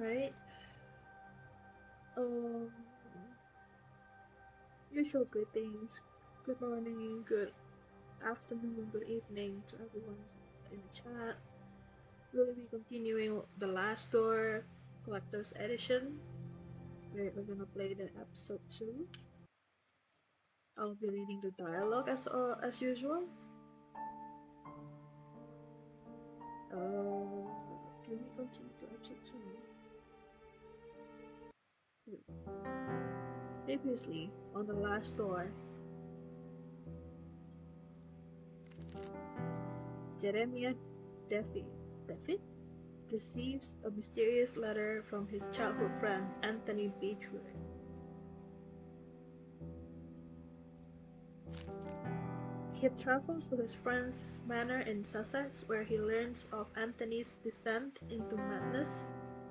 Right? Um, Usual greetings. Good morning, good afternoon, good evening to everyone in the chat. We'll be continuing the last door collector's edition. We're gonna play the episode 2. I'll be reading the dialogue as usual. Can we continue to episode 2? Previously, on the last door, Jeremiah David receives a mysterious letter from his childhood friend Anthony Beechwood. He travels to his friend's manor in Sussex, where he learns of Anthony's descent into madness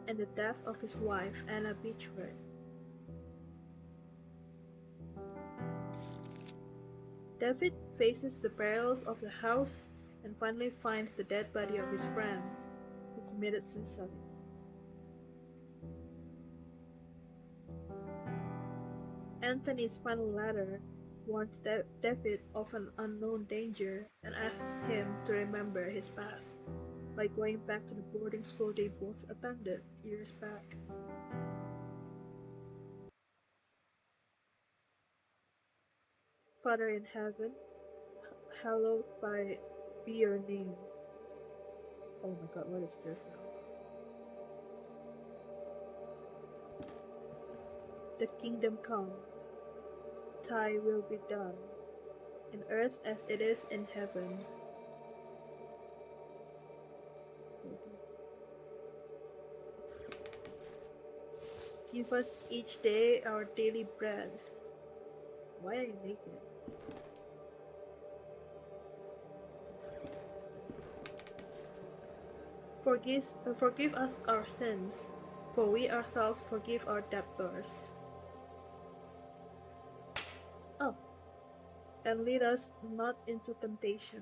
and the death of his wife, Anna Beechwood. David faces the perils of the house and finally finds the dead body of his friend, who committed suicide. Anthony's final letter warns David of an unknown danger and asks him to remember his past by going back to the boarding school they both attended years back. Father in heaven, hallowed be your name. Oh my god, what is this now? The kingdom come, thy will be done, in earth as it is in heaven. Give us each day our daily bread. Why are you naked? Forgive us our sins, for we ourselves forgive our debtors. Oh, and lead us not into temptation.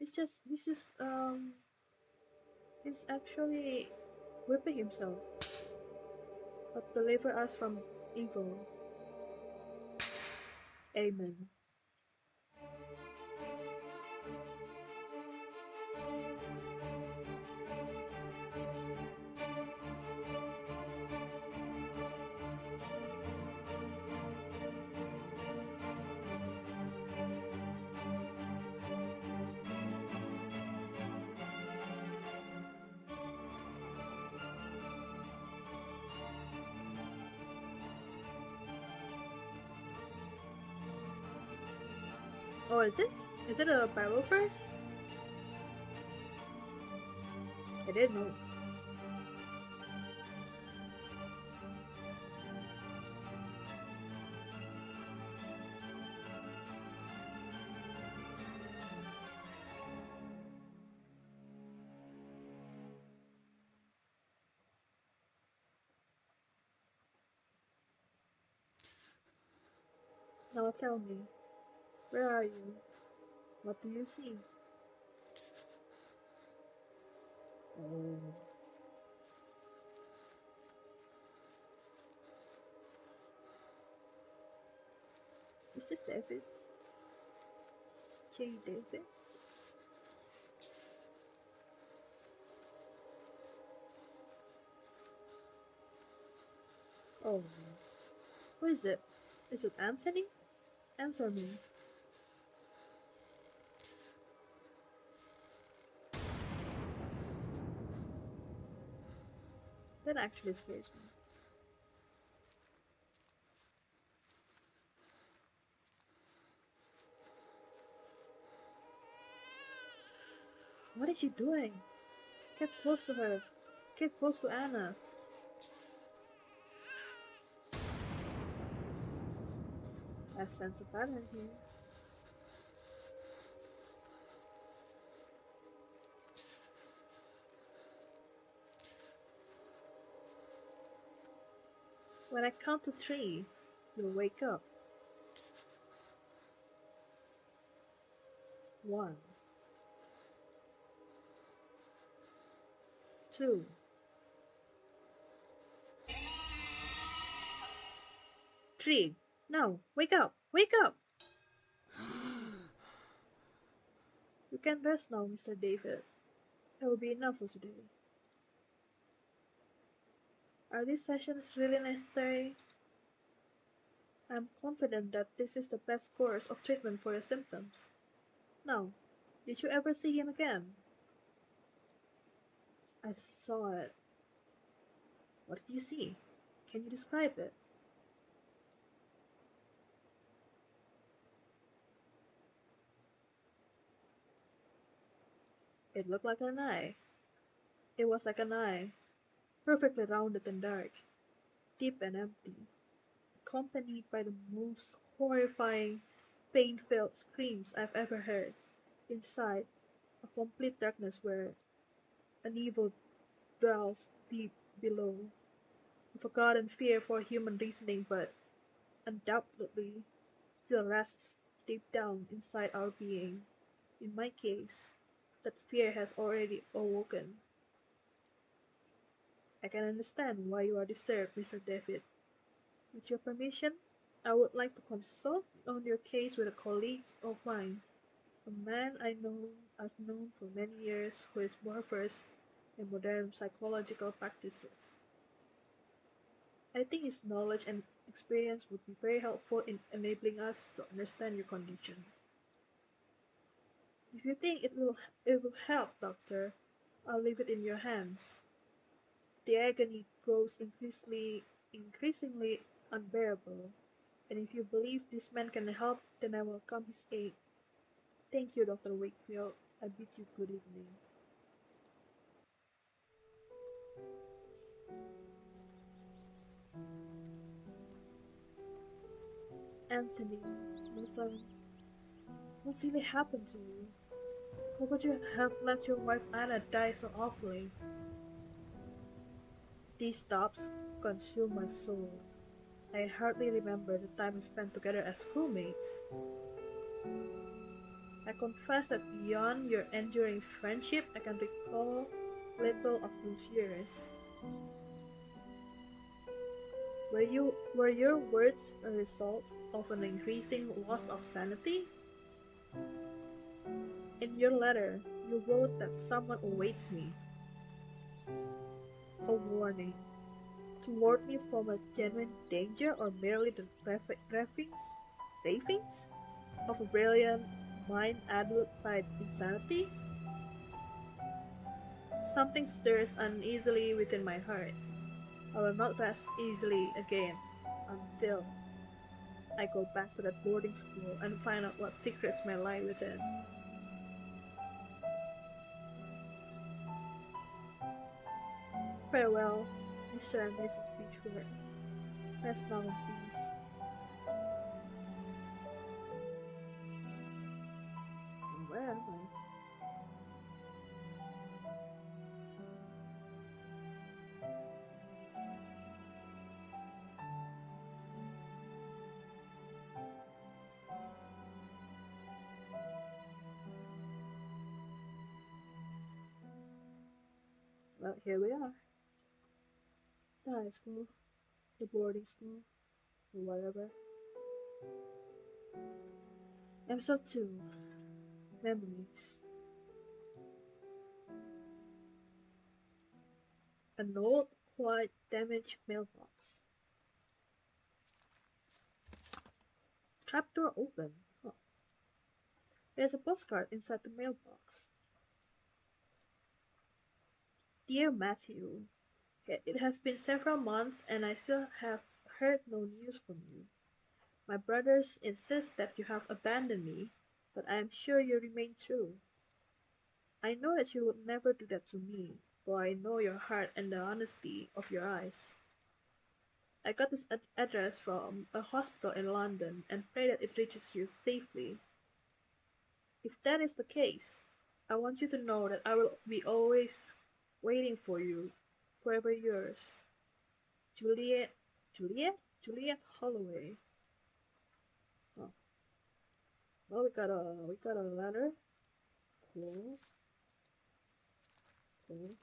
He's actually whipping himself, but deliver us from evil. Amen. Oh, is it? Is it a Bible verse? I didn't know. Now tell me, where are you? What do you see? Oh, is this David? J. David? Oh, who is it? Is it Anthony? Answer me. That actually scares me. What is she doing? Get close to her. Get close to Anna. I sense a pattern here. When I count to 3, you'll wake up. 1, 2, 3. Now, wake up! Wake up! You can rest now, Mr. David. That will be enough for today. Are these sessions really necessary? I'm confident that this is the best course of treatment for your symptoms. Now, did you ever see him again? I saw it. What did you see? Can you describe it? It looked like an eye. It was like an eye, perfectly rounded and dark, deep and empty, accompanied by the most horrifying, pain-filled screams I've ever heard. Inside, a complete darkness where an evil dwells deep below, a forgotten fear for human reasoning, but undoubtedly still rests deep down inside our being. In my case, that fear has already awoken. I can understand why you are disturbed, Mr. David. With your permission, I would like to consult on your case with a colleague of mine, a man I've known for many years who is more versed in modern psychological practices. I think his knowledge and experience would be very helpful in enabling us to understand your condition. If you think it will help, doctor, I'll leave it in your hands. The agony grows increasingly unbearable, and if you believe this man can help, then I will come his aid. Thank you, Dr. Wakefield. I bid you good evening. Anthony, my friend, what really happened to you? How could you have let your wife Anna die so awfully? These thoughts consume my soul. I hardly remember the time we spent together as schoolmates. I confess that beyond your enduring friendship, I can recall little of those years. Were your words a result of an increasing loss of sanity? In your letter, you wrote that someone awaits me, a warning, to warn me from a genuine danger or merely the ravings of a brilliant mind addled by insanity? Something stirs uneasily within my heart. I will not rest easily again until I go back to that boarding school and find out what secrets may lie within. Farewell, Mr. and Mrs. Beechwood. Rest now in peace. Where am I? Well, here we are. The high school, the boarding school, or whatever. Episode 2. Memories. An old, quite damaged mailbox. Trapdoor open. Oh, there's a postcard inside the mailbox. Dear Matthew, it has been several months and I still have heard no news from you. My brothers insist that you have abandoned me, but I am sure you remain true. I know that you would never do that to me, for I know your heart and the honesty of your eyes. I got this address from a hospital in London and pray that it reaches you safely. If that is the case, I want you to know that I will be always waiting for you, forever yours. Juliet, Juliet Holloway. Oh, well, we got a letter. Cool, cool.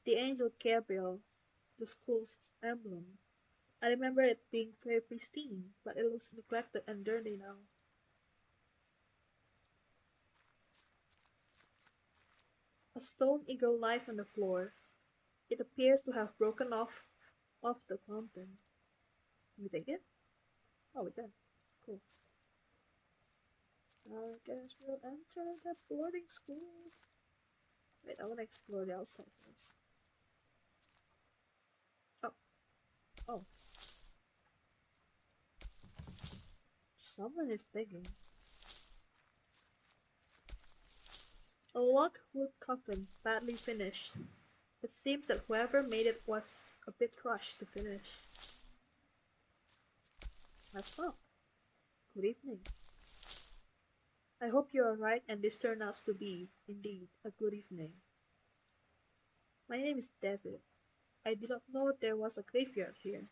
The angel Gabriel. the school's emblem. I remember it being very pristine, but it looks neglected and dirty now. A stone eagle lies on the floor. It appears to have broken off the mountain. Can we take it? Oh, we can. Cool. I guess we'll enter the boarding school. Wait, I want to explore the outside first. Oh, oh, someone is digging. A log wood coffin, badly finished. It seems that whoever made it was a bit rushed to finish. Let's talk. Good evening. I hope you are right and this turns out to be, indeed, a good evening. My name is David. I did not know there was a graveyard here.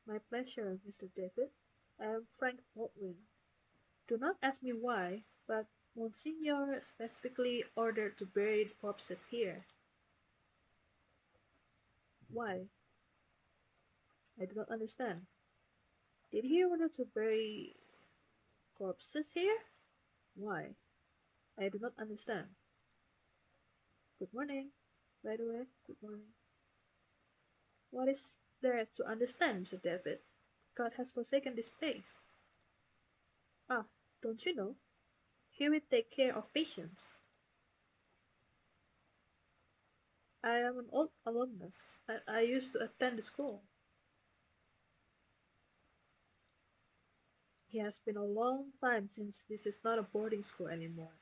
My pleasure, Mr. David. I am Frank Baldwin. Do not ask me why, but Monsignor specifically ordered to bury the corpses here. Why? I do not understand. Did he order to bury corpses here? Why? I do not understand. Good morning. By the way, good morning. What is there to understand, Mr. David? God has forsaken this place. Ah, don't you know? He will take care of patients. I am an old alumnus, and I used to attend the school. It has been a long time since this is not a boarding school anymore.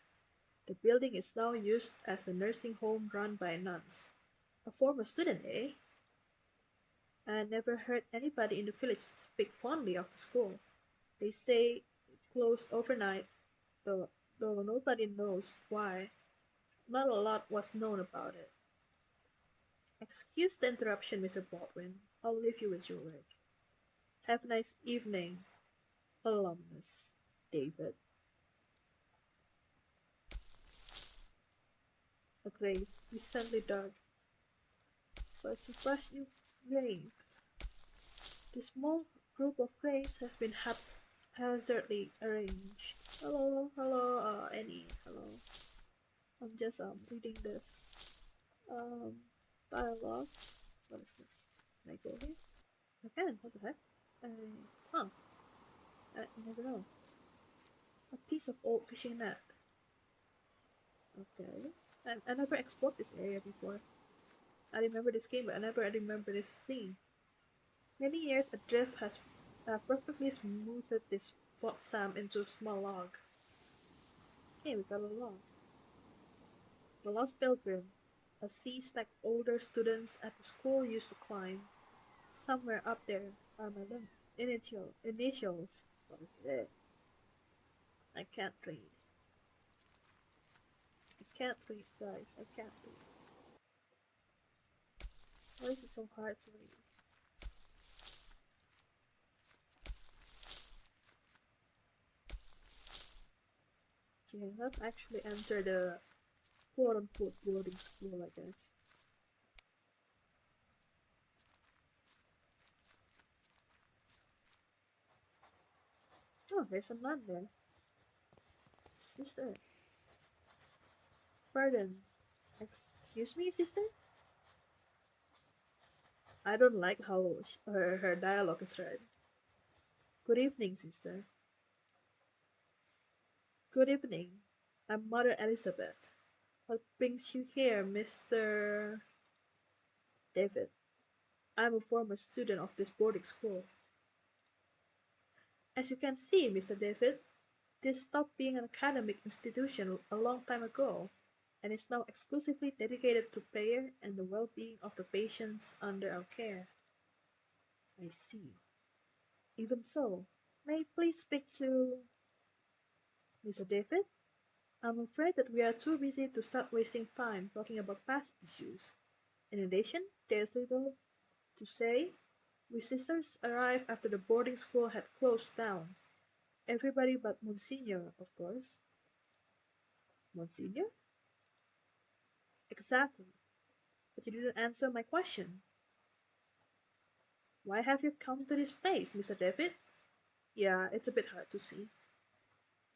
The building is now used as a nursing home run by nuns. A former student, eh? I never heard anybody in the village speak fondly of the school. They say it closed overnight, though, though nobody knows why. Not a lot was known about it. Excuse the interruption, Mr. Baldwin. I'll leave you with your work. Have a nice evening, alumnus David. A grave recently dug, so it's a fresh new grave. This small group of graves has been haphazardly arranged. Hello, hello, Annie, hello. I'm just reading this um dialogues. What is this? Can I go here? I can. What the heck? I huh? I never know. A piece of old fishing net. Okay. I never explored this area before. I remember this game, but I never remember this scene. Many years adrift has perfectly smoothed this flotsam into a small log. Hey, we got a log. The Lost Pilgrim, a sea stack older students at the school used to climb. Somewhere up there are my initials. What is it? I can't read. I can't read, guys. I can't read. Why is it so hard to read? Okay, let's actually enter the quote-unquote boarding school, I guess. Oh, there's a nun there. Sister. Pardon. Excuse me, sister? I don't like how her dialogue is read. Good evening, sister. Good evening. I'm Mother Elizabeth. What brings you here, Mr. David? I'm a former student of this boarding school. As you can see, Mr. David, this stopped being an academic institution a long time ago and is now exclusively dedicated to prayer and the well-being of the patients under our care. I see. Even so, may I please speak to Mr. David? I'm afraid that we are too busy to start wasting time talking about past issues. In addition, there's little to say. We sisters arrived after the boarding school had closed down. Everybody but Monsignor, of course. Monsignor? Exactly. But you didn't answer my question. Why have you come to this place, Mr. David? Yeah, it's a bit hard to see.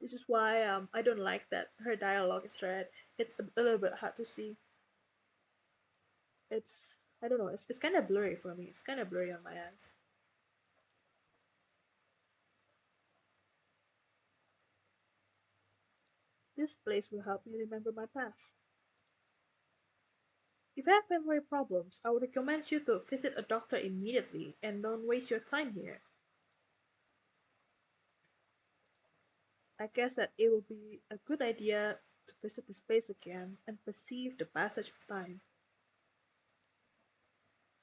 This is why I don't like that her dialogue is read. It's a little bit hard to see. It's I don't know. It's kind of blurry for me. It's kind of blurry on my eyes. This place will help me remember my past. If you have memory problems, I would recommend you to visit a doctor immediately and don't waste your time here. I guess that it would be a good idea to visit this place again and perceive the passage of time.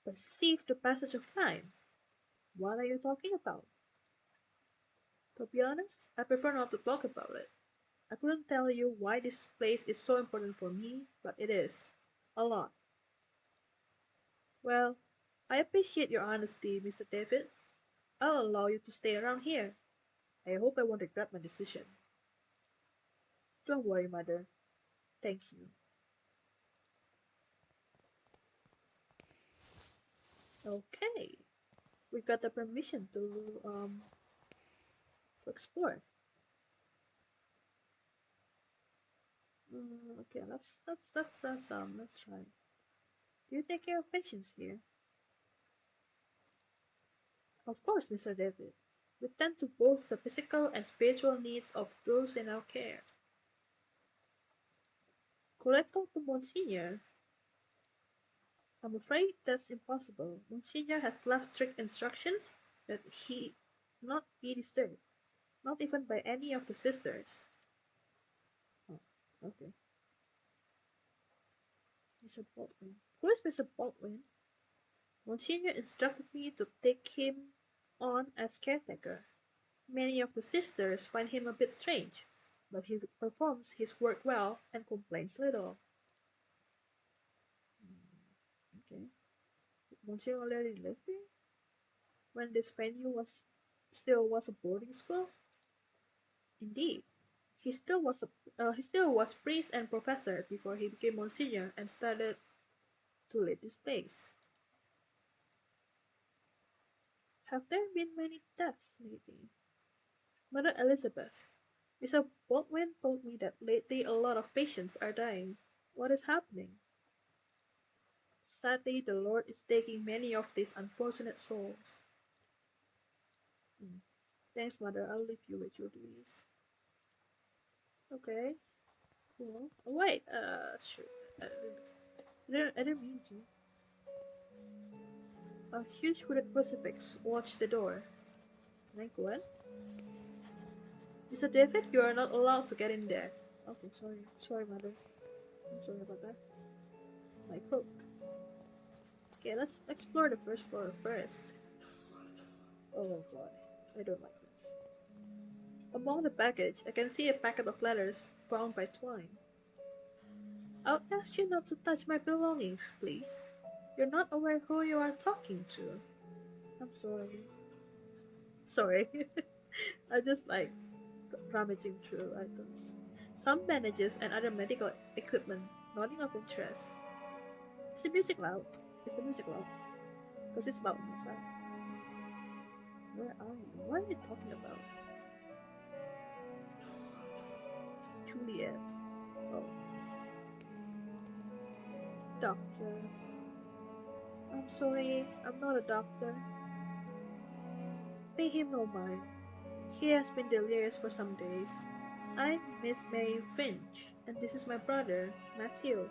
Perceive the passage of time? What are you talking about? To be honest, I prefer not to talk about it. I couldn't tell you why this place is so important for me, but it is. A lot. Well, I appreciate your honesty, Mr. David. I'll allow you to stay around here. I hope I won't regret my decision. Don't worry, Mother. Thank you. Okay, we got the permission to explore. Okay, let's try. Do you take care of patients here? Of course, Mr. David. We tend to both the physical and spiritual needs of those in our care. Could I talk to Monsignor? I'm afraid that's impossible. Monsignor has left strict instructions that he not be disturbed, not even by any of the sisters. Oh, okay. Mr. Baldwin. Who is Mr. Baldwin? Monsignor instructed me to take him on as caretaker. Many of the sisters find him a bit strange, but he performs his work well and complains little. Okay. Monsieur already lived here when this venue was still was a boarding school. Indeed, he still was priest and professor before he became Monsignor and started to lead this place. Have there been many deaths lately? Mother Elizabeth, Mr. Baldwin told me that lately a lot of patients are dying. What is happening? Sadly, the Lord is taking many of these unfortunate souls. Hmm. Thanks, Mother. I'll leave you with your duties. Okay, cool. Oh, wait, shoot. I didn't mean to. A huge wooden crucifix watched the door. Can I go in? Mr. David, you are not allowed to get in there. Okay, sorry. Sorry, Mother. I'm sorry about that. My coat. Okay, let's explore the first floor first. Oh god, I don't like this. Among the baggage, I can see a packet of letters bound by twine. I'll ask you not to touch my belongings, please. You're not aware who you are talking to. I'm sorry. Sorry. I just like rummaging through items. Some bandages and other medical equipment, nothing of interest. Is the music loud? Is the music loud? Because it's loud inside. Where are you? What are you talking about? Juliet. Oh, doctor. I'm sorry, I'm not a doctor. Pay him no mind. He has been delirious for some days. I'm Miss Mary Finch, and this is my brother, Matthew.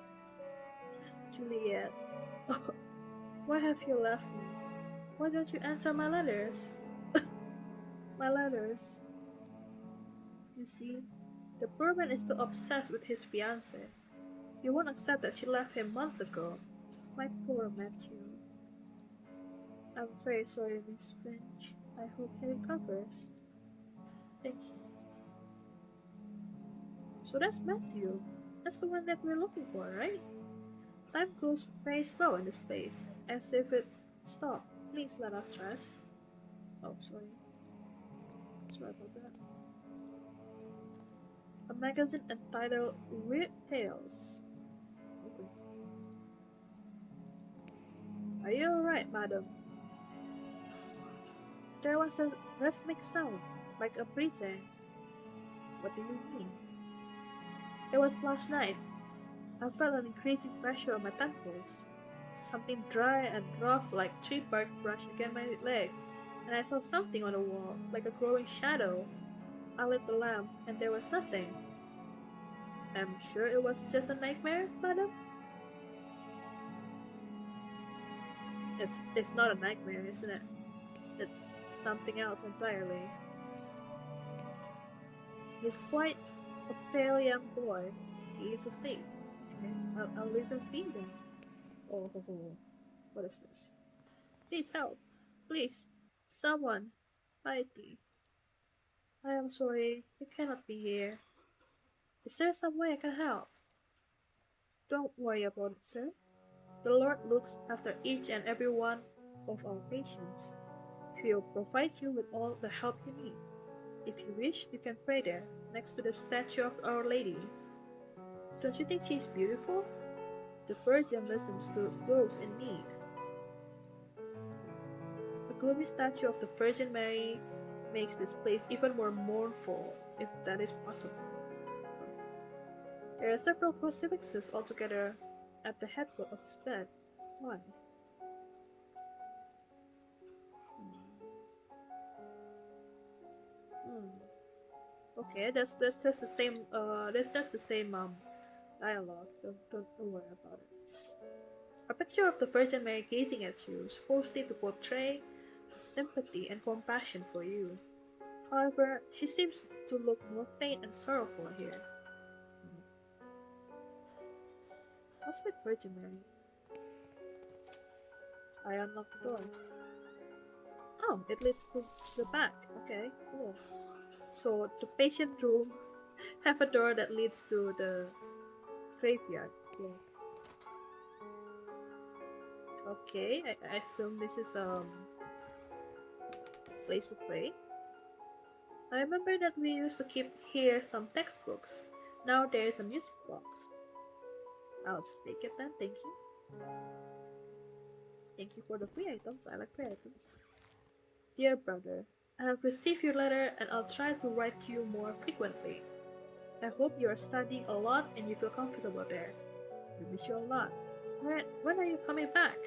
Juliet. Why have you left me? Why don't you answer my letters? My letters. You see, the poor man is too obsessed with his fiancée. He won't accept that she left him months ago. My poor Matthew. I'm very sorry, Miss Finch. I hope he recovers. Thank you. So that's Matthew. That's the one that we're looking for, right? Time goes very slow in this place, as if it stopped. Please let us rest. Oh, sorry. Sorry about that. A magazine entitled Weird Tales. Okay. Are you alright, madam? There was a rhythmic sound, like a breathing. What do you mean? It was last night. I felt an increasing pressure on my temples. Something dry and rough like tree bark brushed against my leg, and I saw something on the wall, like a growing shadow. I lit the lamp, and there was nothing. I'm sure it was just a nightmare, madam? It's not a nightmare, isn't it? It's something else entirely. He's quite a pale young boy. He is asleep. Okay, I'll leave him be then. Oh, ho, ho. What is this? Please help. Please. Someone. Mighty. I am sorry. You cannot be here. Is there some way I can help? Don't worry about it, sir. The Lord looks after each and every one of our patients. He will provide you with all the help you need. If you wish, you can pray there, next to the statue of Our Lady. Don't you think she is beautiful? The Virgin listens to those in need. A gloomy statue of the Virgin Mary makes this place even more mournful, if that is possible. There are several crucifixes altogether at the headfoot of this bed. Why? Hmm. Okay, that's just the same. That's just the same dialogue. Don't worry about it. A picture of the Virgin Mary gazing at you, supposedly to portray sympathy and compassion for you. However, she seems to look more faint and sorrowful here. What's with Virgin Mary? I unlocked the door. Oh, it leads to the back. Okay, cool. So the patient room have a door that leads to the graveyard. Cool. Okay, I assume this is place to pray. I remember that we used to keep here some textbooks. Now there is a music box. I'll just take it then, thank you. Thank you for the free items. I like free items. Dear brother, I have received your letter and I'll try to write to you more frequently. I hope you are studying a lot and you feel comfortable there. We miss you a lot. When are you coming back?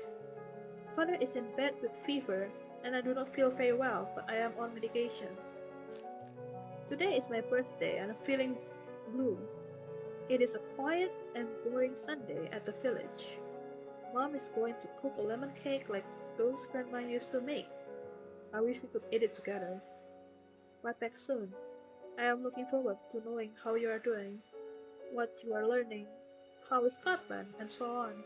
Father is in bed with fever and I do not feel very well, but I am on medication. Today is my birthday and I'm feeling blue. It is a quiet and boring Sunday at the village. Mom is going to cook a lemon cake like those Grandma used to make. I wish we could eat it together. Right back soon. I am looking forward to knowing how you are doing, what you are learning, how is Scotland, and so on.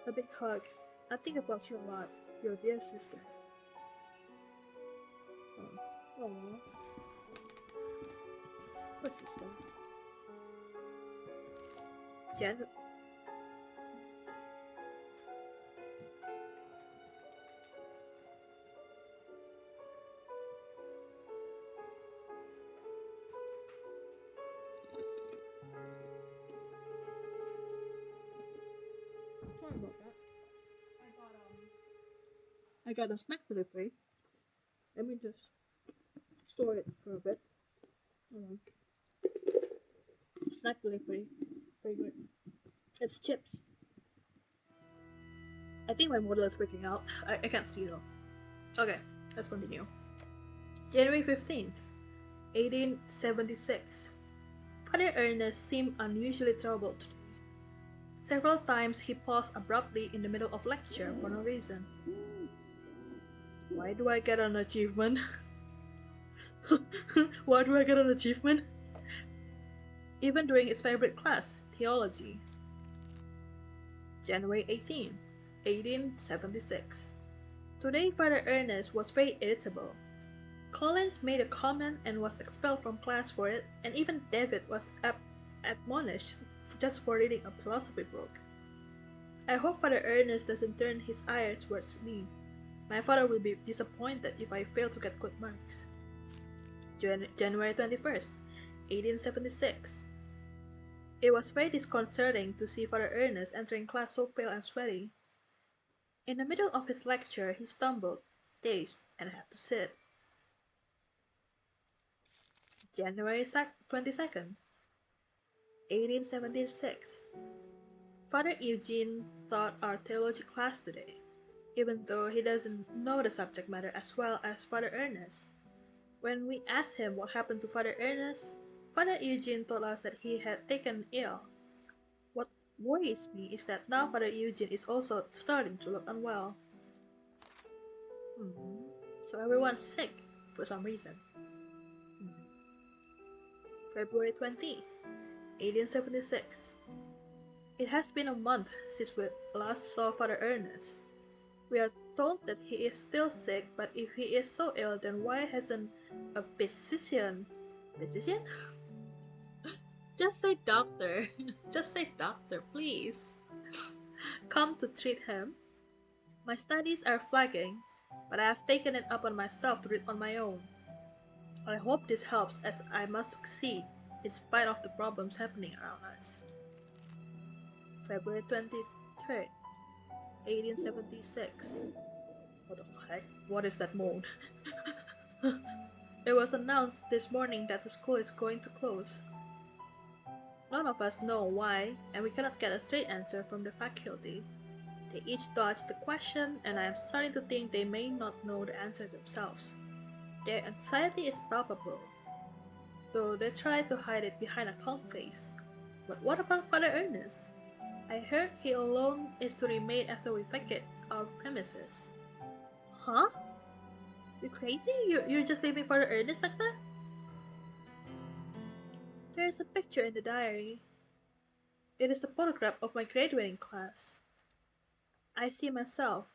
A big hug. I think about you a lot, your dear sister. Oh, aww. Poor sister. Jen. Sorry about that. I got a snack delivery. Let me just store it for a bit. Hold on. Snack delivery. Very good. It's chips. I think my model is freaking out. I can't see though. Okay, let's continue. January 15th, 1876. Father Ernest seemed unusually troubled today. Several times he paused abruptly in the middle of lecture for no reason. Why do I get an achievement? Why do I get an achievement? Even during his favorite class, theology. January 18, 1876. Today Father Ernest was very irritable. Collins made a comment and was expelled from class for it, and even David was admonished just for reading a philosophy book. I hope Father Ernest doesn't turn his ire towards me. My father will be disappointed if I fail to get good marks. January 21st, 1876. It was very disconcerting to see Father Ernest entering class so pale and sweaty. In the middle of his lecture, he stumbled, dazed, and had to sit. January 22nd, 1876. Father Eugene taught our theology class today, even though he doesn't know the subject matter as well as Father Ernest. When we asked him what happened to Father Ernest, Father Eugene told us that he had taken ill. What worries me is that now Father Eugene is also starting to look unwell. Hmm. So everyone's sick for some reason. February 20th, 1876. It has been a month since we last saw Father Ernest. We are told that he is still sick, but if he is so ill, then why hasn't a physician? Just say doctor. Just say doctor, please. Come to treat him. My studies are flagging, but I have taken it upon myself to read on my own. I hope this helps as I must succeed in spite of the problems happening around us. February 23rd, 1876. What the heck? What is that moan? It was announced this morning that the school is going to close. None of us know why, and we cannot get a straight answer from the faculty. They each dodge the question, and I am starting to think they may not know the answer themselves. Their anxiety is palpable, though they try to hide it behind a calm face. But what about Father Ernest? I heard he alone is to remain after we vacate our premises. Huh? You crazy? You're just leaving Father Ernest like that? There is a picture in the diary. It is the photograph of my graduating class. I see myself,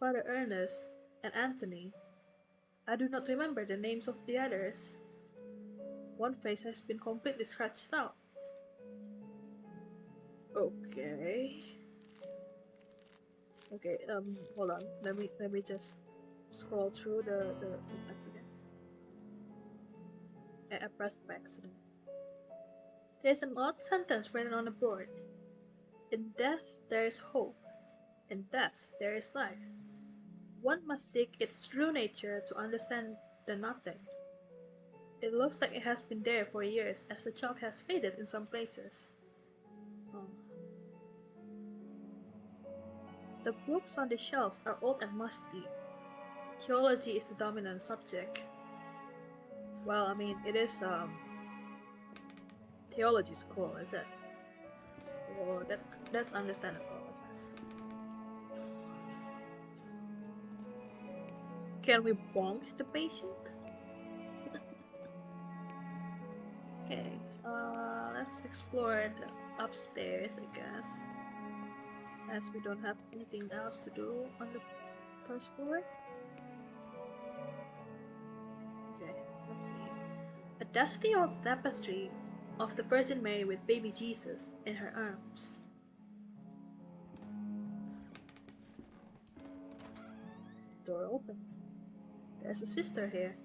Father Ernest, and Anthony. I do not remember the names of the others. One face has been completely scratched out. Okay. Okay, hold on. Let me just scroll through the text again. I pressed by accident. There's an odd sentence written on the board. In death there is hope. In death there is life. One must seek its true nature to understand the nothing. It looks like it has been there for years as the chalk has faded in some places. Oh. The books on the shelves are old and musty. Theology is the dominant subject. Well, I mean, it is theology school, is it? So that's understandable, I guess. Can we bonk the patient? Okay, let's explore the upstairs, I guess. As we don't have anything else to do on the first floor. Okay, let's see. A dusty old tapestry of the Virgin Mary with baby Jesus in her arms. Door open. There's a sister here.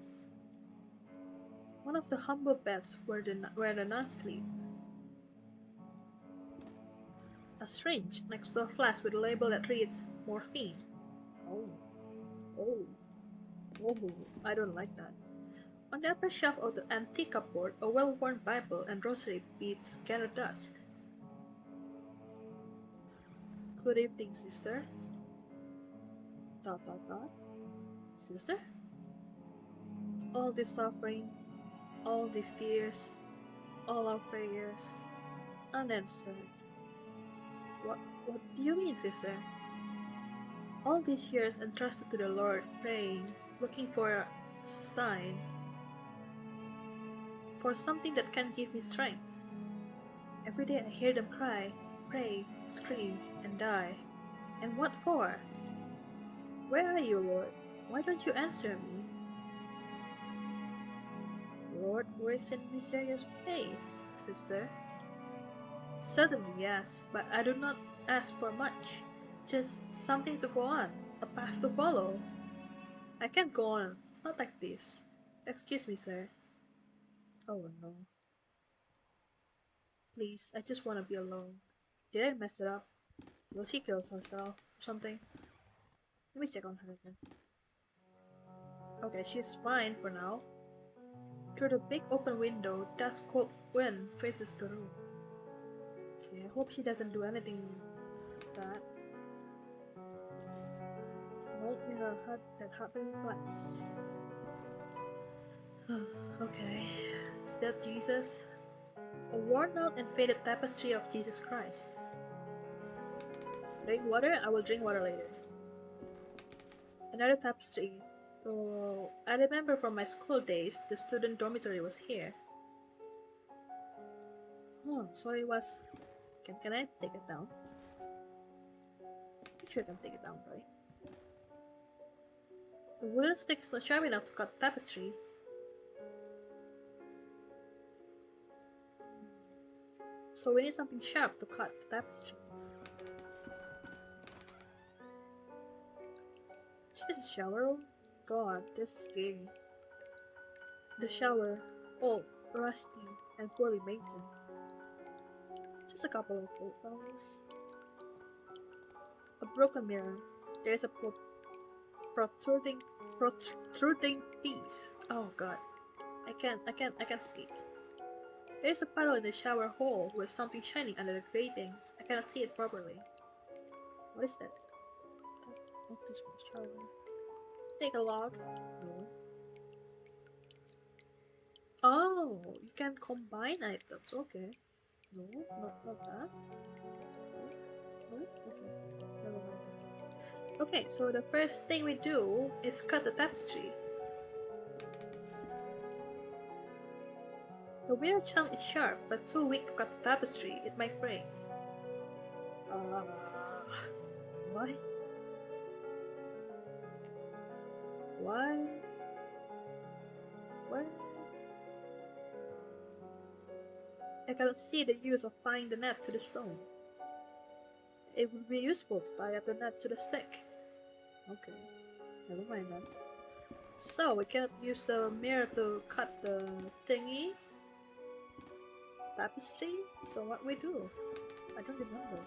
One of the humble beds where the nuns sleep. A syringe next to a flask with a label that reads morphine. Oh, oh, oh, I don't like that. On the upper shelf of the antique cupboard, a well-worn Bible and rosary beads gather dust. Good evening, sister. Dot dot dot. Sister? All this suffering, all these tears, all our prayers, unanswered. What do you mean, sister? All these years entrusted to the Lord, praying, looking for a sign, for something that can give me strength. Every day I hear them cry, pray, scream, and die. And what for? Where are you, Lord? Why don't you answer me? Lord works in mysterious ways, sister. Certainly, yes, but I do not ask for much. Just something to go on, a path to follow. I can't go on, not like this. Excuse me, sir. Oh no. Please, I just want to be alone. Did I mess it up? Will she kill herself or something? Let me check on her again. Okay, she's fine for now. Through the big open window, dust cold wind faces the room. Okay, I hope she doesn't do anything bad. An old mirror that hardly reflects. Okay, is that Jesus? A worn out and faded tapestry of Jesus Christ. Drink water? I will drink water later. Another tapestry. Though I remember from my school days, the student dormitory was here. Oh, so it was. Can I take it down? I'm sure I can take it down, right? The wooden stick is not sharp enough to cut the tapestry. So we need something sharp to cut the tapestry. Is this a shower room? God, this is scary. The shower, old, rusty, and poorly maintained. Just a couple of old towels. A broken mirror. There is a protruding piece. Oh God, I can't speak. There is a puddle in the shower hole with something shining under the grating. I cannot see it properly. What is that? Of this shower. Take a log. No. Oh, you can combine items. Okay. No, not that. No, okay. Never mind. Okay, so the first thing we do is cut the tapestry. The winner chunk is sharp, but too weak to cut the tapestry. It might break. Why? Why? Why? I cannot see the use of tying the net to the stone. It would be useful to tie up the net to the stick. Okay, never mind that. So we cannot use the mirror to cut the thingy tapestry. So what we do? I don't remember.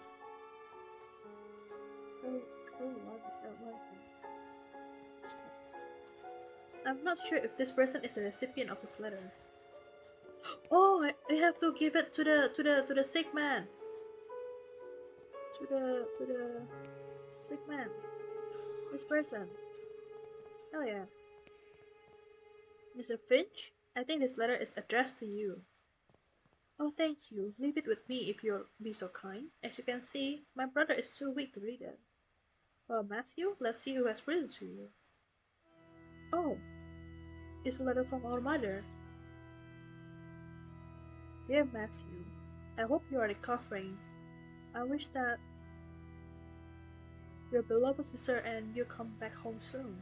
I'm not sure if this person is the recipient of this letter. Oh, I have to give it to the sick man. To the sick man. This person. Hell yeah. Mr. Finch, I think this letter is addressed to you. Oh, thank you. Leave it with me if you'll be so kind. As you can see, my brother is too weak to read it. Well, Matthew, let's see who has written to you. Oh, it's a letter from our mother. Dear Matthew, I hope you are recovering. I wish that your beloved sister and you come back home soon.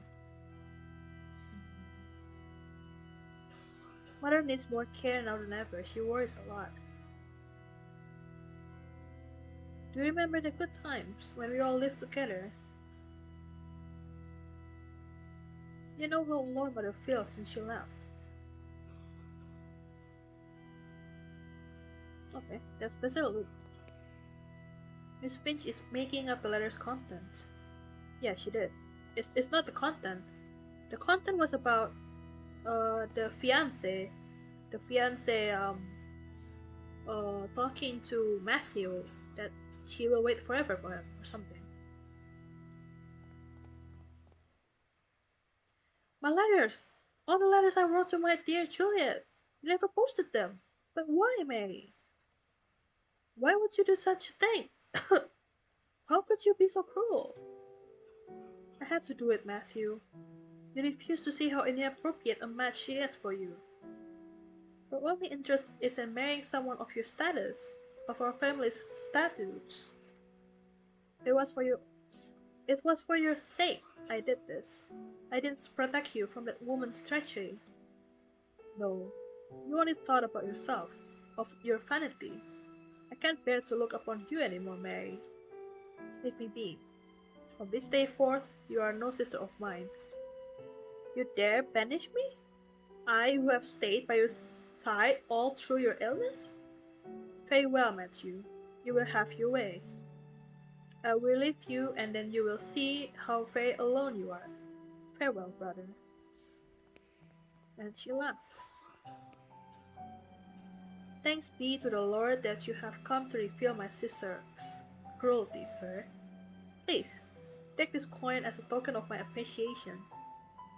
Mother needs more care now than ever. She worries a lot. Do you remember the good times when we all lived together? You know how alone Mother feels since she left. Okay, that's a look. Miss Finch is making up the letter's contents. Yeah, she did. It's not the content. The content was about the fiance, talking to Matthew that she will wait forever for him or something. My letters, all the letters I wrote to my dear Juliet. You never posted them. But why, Mary? Why would you do such a thing? How could you be so cruel? I had to do it, Matthew. You refuse to see how inappropriate a match she is for you. Her only interest is in marrying someone of your status, of our family's statutes. It was for your, it was for your sake I did this. I did it to protect you from that woman's treachery. No, you only thought about yourself, of your vanity. I can't bear to look upon you anymore, Mary. Leave me be. From this day forth, you are no sister of mine. You dare banish me? I who have stayed by your side all through your illness? Farewell, Matthew. You will have your way. I will leave you, and then you will see how very alone you are. Farewell, brother. And she left. Thanks be to the Lord that you have come to reveal my sister's cruelty, sir. Please, take this coin as a token of my appreciation.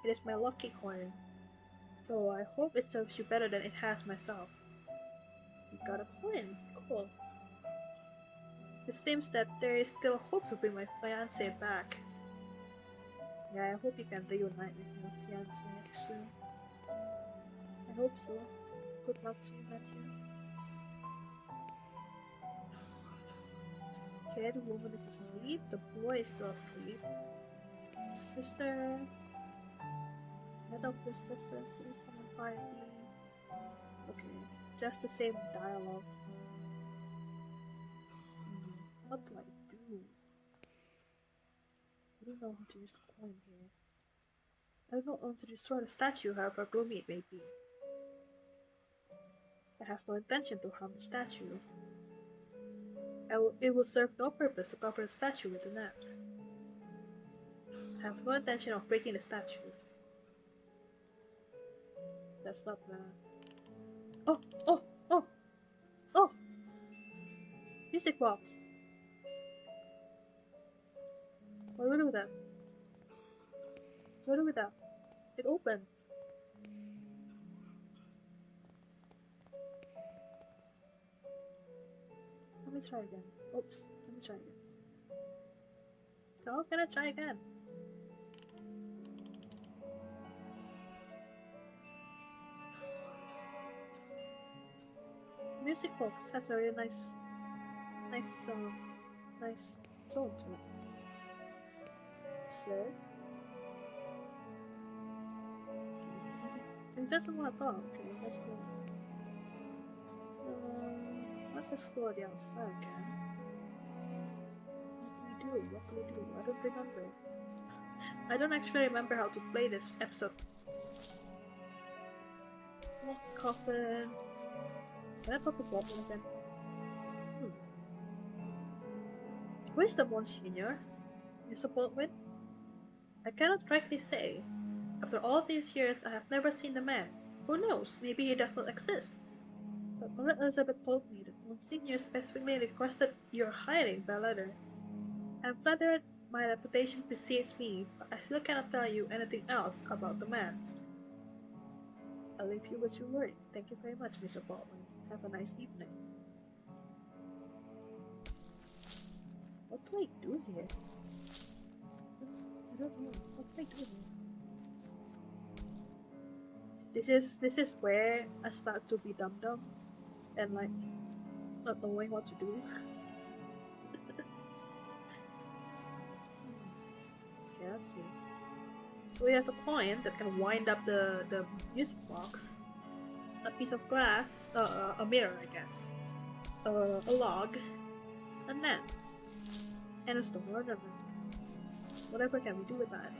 It is my lucky coin, though I hope it serves you better than it has myself. You got a coin. Cool. It seems that there is still hope to bring my fiancé back. Yeah, I hope you can reunite with your fiancé soon. I hope so. Good luck to you, Matthew. Okay, the woman is asleep. The boy is still asleep. Sister. Let up your sister. Please summon piety. Okay, just the same dialogue. What do I do? I don't know how to use the coin here. I don't know how to destroy the statue, however gloomy it may be. I have no intention to harm the statue. It will serve no purpose to cover the statue with a net. I have no intention of breaking the statue. That's not the... Oh! Oh! Oh! Oh! Music box! What do I do with that? What do I do with that? It opened. Let me try again. Oops. Let me try again. How can I try again? Music box has a really nice tone to it. Sir? It doesn't want to talk. Okay, that's cool. Let's explore the outside again. What do we do? I don't remember. I don't actually remember how to play this episode. Locked coffin. Can I talk to Baldwin again? Who is the Monsignor? Mr. Baldwin? I cannot correctly say. After all these years, I have never seen the man. Who knows? Maybe he does not exist. But Mother Elizabeth told me that Monsignor specifically requested your hiring by letter. I am flattered my reputation precedes me, but I still cannot tell you anything else about the man. I'll leave you with your word. Thank you very much, Mr. Baldwin. Have a nice evening. What do I do here? I don't know. What do I do here? This is where I start to be dumb and like not knowing what to do. Okay, let's see. So we have a coin that can wind up the music box, a piece of glass, a mirror, I guess, a log, a net, and a stone ornament. Whatever can we do with that?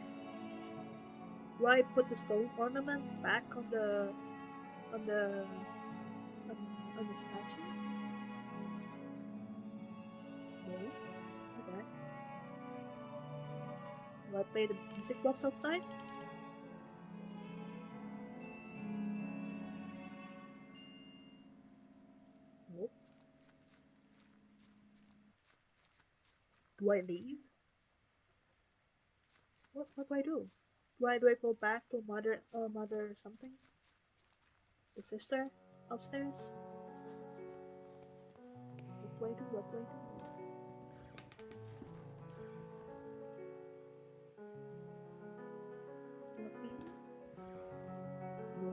Do I put the stone ornament back on the statue? No. Okay. Do I play the music box outside? Nope. Do I leave? What do I do? Do I go back to mother something? The sister upstairs? What do I do? What do I do? Coffee? No.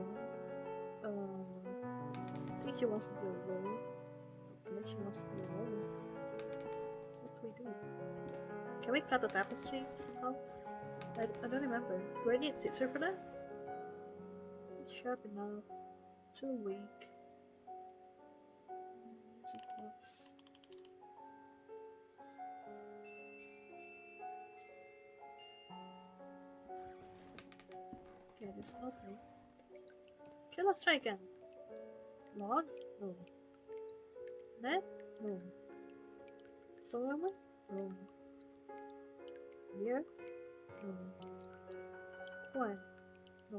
I think she wants to be alone. Okay, she wants to be alone. What do we do? Can we cut the tapestry somehow? I don't remember. Do I need scissors for that? It's sharp enough. Too weak. Music box. Okay, there's nothing. Okay, let's try again. Log? No. Net? No. Solar? No. Here? No. Coin? No.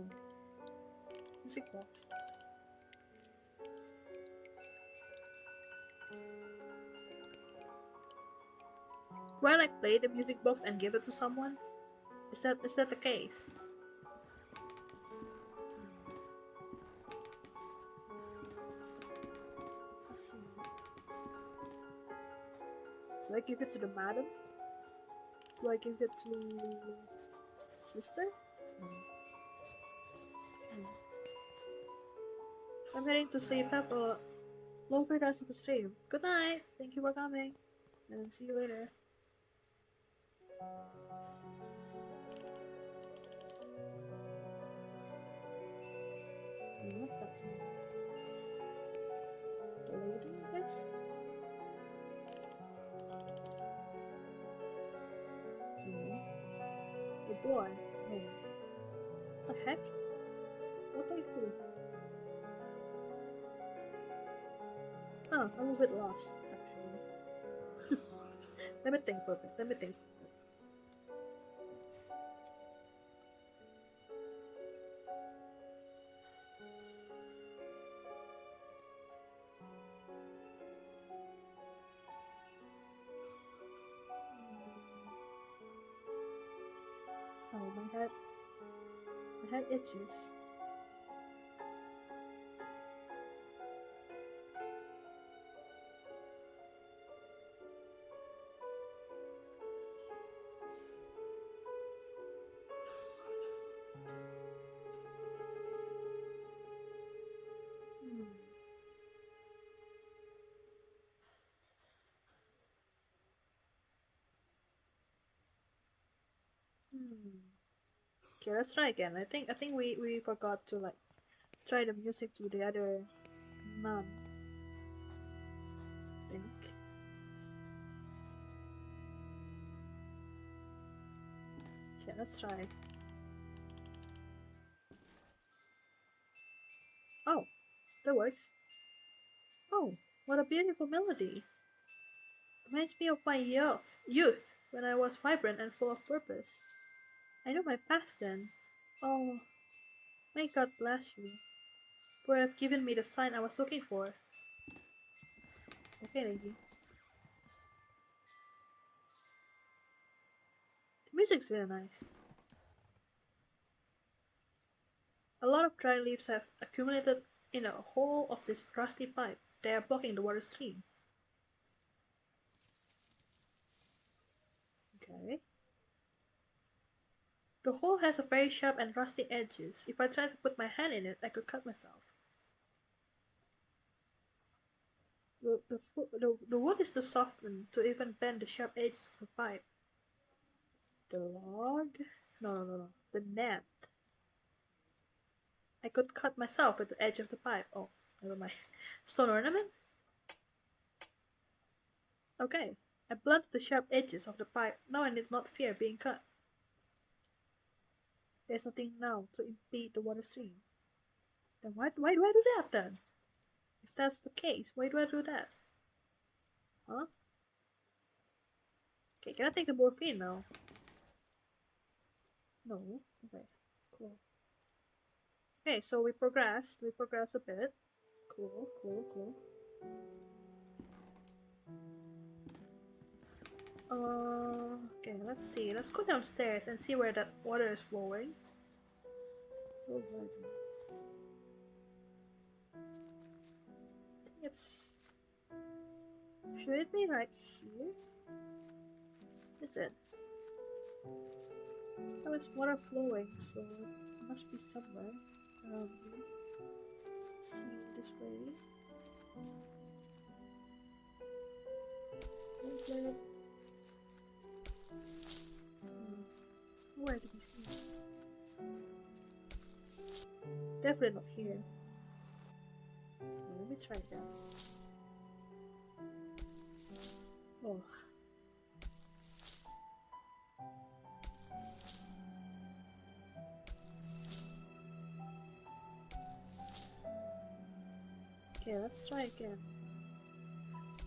Music box. Do I like play the music box and give it to someone? Is that the case? Let's see. Do I give it to the madam? Do I give it to sister? No. Okay. I'm heading to sleep. Have a lovely rest of the stream. Good night. Thank you for coming. And see you later. Not that one. The lady, I guess? No. The boy? No. What the heck? What do I do? Oh, I'm a bit lost, actually. Let me think for a bit. Let me think. Oh, my head itches. Hmm. Hmm. Okay, let's try again. I think we forgot to like try the music to the other nun. I think. Okay, let's try. Oh, that works. Oh, what a beautiful melody. Reminds me of my youth, when I was vibrant and full of purpose. I knew my path then. Oh, may God bless you, for you have given me the sign I was looking for. Okay, lady. The music's really nice. A lot of dry leaves have accumulated in a hole of this rusty pipe. They are blocking the water stream. Okay. The hole has a very sharp and rusty edges. If I tried to put my hand in it, I could cut myself. The wood is too softened to even bend the sharp edges of the pipe. The log? No. The net. I could cut myself with the edge of the pipe. Oh, never mind. Stone ornament? Okay. I blunted the sharp edges of the pipe. Now I need not fear being cut. There's nothing now to impede the water stream. Then why do I do that then? If that's the case, why do I do that? Huh? Okay, can I take the morphine now? No. Okay. Cool. Okay, so we progressed. We progressed a bit. Cool. Okay, let's see. Let's go downstairs and see where that water is flowing. I think it's... Should it be right here? Is it? Oh, it's water flowing, so it must be somewhere around here. Let's see, this way. Is it? Nowhere to be seen. Definitely not here. Okay, let me try that. Oh. Okay, let's try again.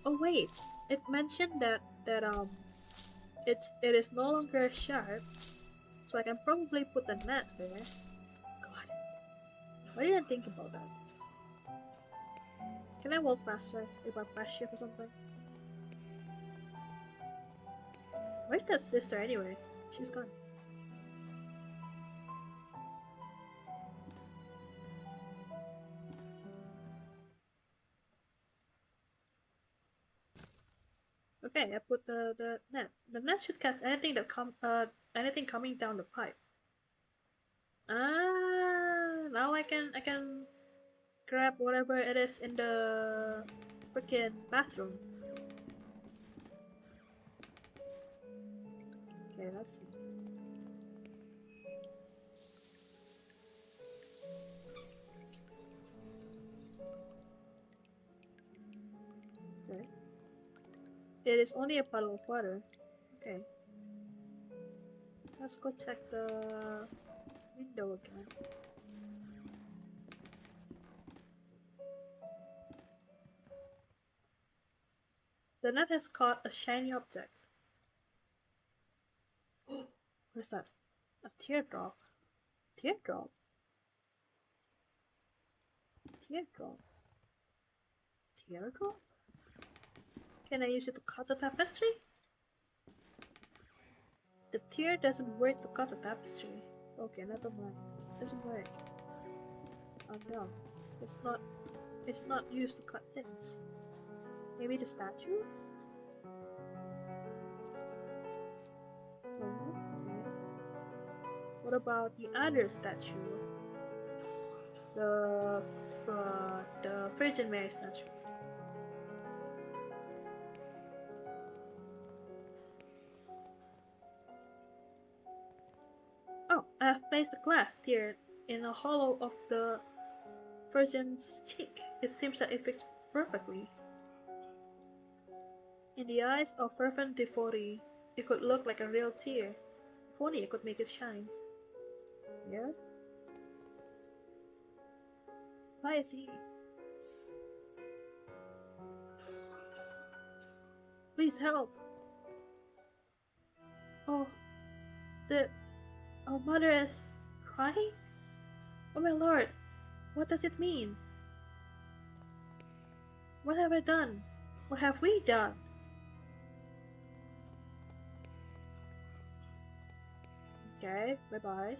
Oh wait, it mentioned that it is no longer sharp, so I can probably put the net there. God, why didn't I think about that? Can I walk faster if I press shift or something? Where's that sister anyway? She's gone. Okay, I put the net. The net should catch anything that anything coming down the pipe. Ah, now I can grab whatever it is in the freaking bathroom. Okay, let's see. Okay. It is only a puddle of water. Okay. Let's go check the window again. The net has caught a shiny object. What's that? A teardrop. Teardrop? Teardrop? Teardrop? Can I use it to cut the tapestry? The tear doesn't work to cut the tapestry. Okay, never mind. Doesn't work. Oh no. It's not it's not used to cut things. Maybe the statue? No, okay. What about the other statue? The Virgin Mary statue. Oh, I have placed a glass tear in a hollow of the Virgin's cheek. It seems that it fits perfectly. In the eyes of fervent devotee, it could look like a real tear. If only I could make it shine. Yeah? Piety. Please help. Oh, the our mother is crying? Oh my lord, what does it mean? What have I done? What have we done? Okay, bye bye.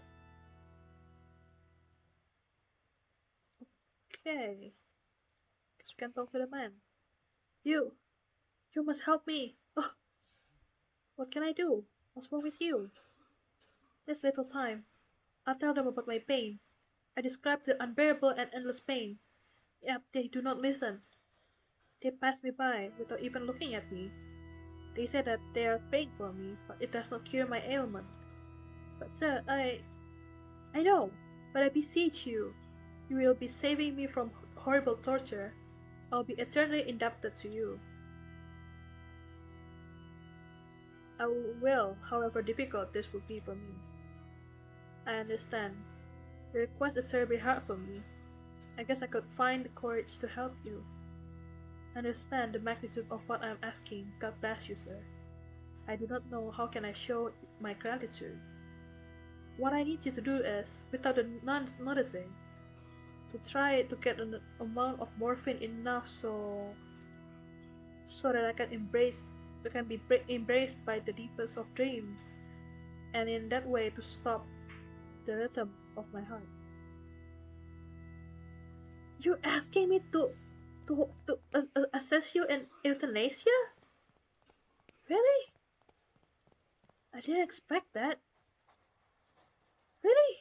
Okay, guess we can talk to the man. You, you must help me. Oh, what can I do? What's wrong with you? There's little time. I'll tell them about my pain. I describe the unbearable and endless pain. Yet they do not listen. They pass me by without even looking at me. They say that they are praying for me, but it does not cure my ailment. But sir, I know, but I beseech you, you will be saving me from horrible torture. I'll be eternally indebted to you. I will, however difficult this will be for me. I understand. The request is terribly hard for me. I guess I could find the courage to help you. Understand the magnitude of what I am asking. God bless you, sir. I do not know how can I show my gratitude. What I need you to do is, without the nuns noticing, to try to get an amount of morphine enough so that I can be embraced by the deepest of dreams, and in that way to stop the rhythm of my heart. You're asking me to assess you in euthanasia? Really? I didn't expect that. Really?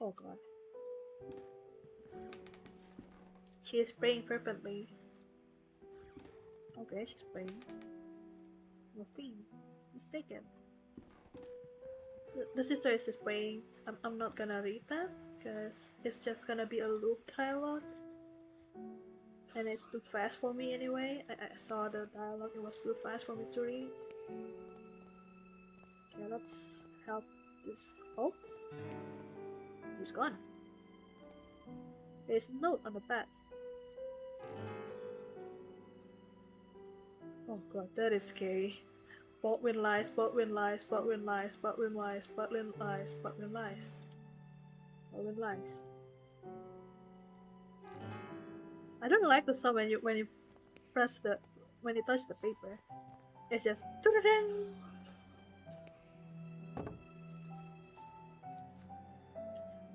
Oh god. She is praying fervently. Okay, she's praying. Morphine. Mistaken. The sister is just praying. I'm not gonna read that because it's just gonna be a loop dialogue and it's too fast for me anyway. I saw the dialogue, it was too fast for me to read. Okay, let's help this. Oh, he's gone. There's a note on the back. Oh god, that is scary. Baldwin lies, Baldwin lies, Baldwin lies, Baldwin lies, Baldwin lies, Baldwin lies. Baldwin lies. I don't like the sound when you press the when you touch the paper. It's just ding.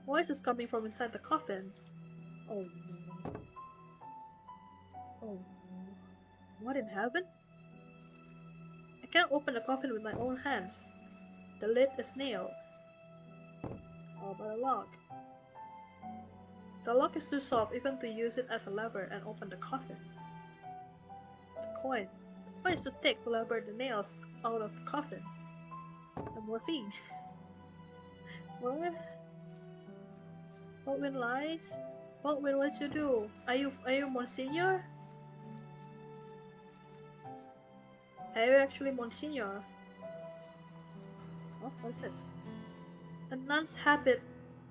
Voice is coming from inside the coffin. Oh no. Oh no. What in heaven? I can't open the coffin with my own hands. The lid is nailed. How about a lock? The lock is too soft even to use it as a lever and open the coffin. The coin. The coin is too thick to lever the nails out of the coffin. The morphine. What? Baldwin lies? Baldwin, what you do? Are you Monsignor? Are you actually Monsignor? Oh, what's this? A nun's habit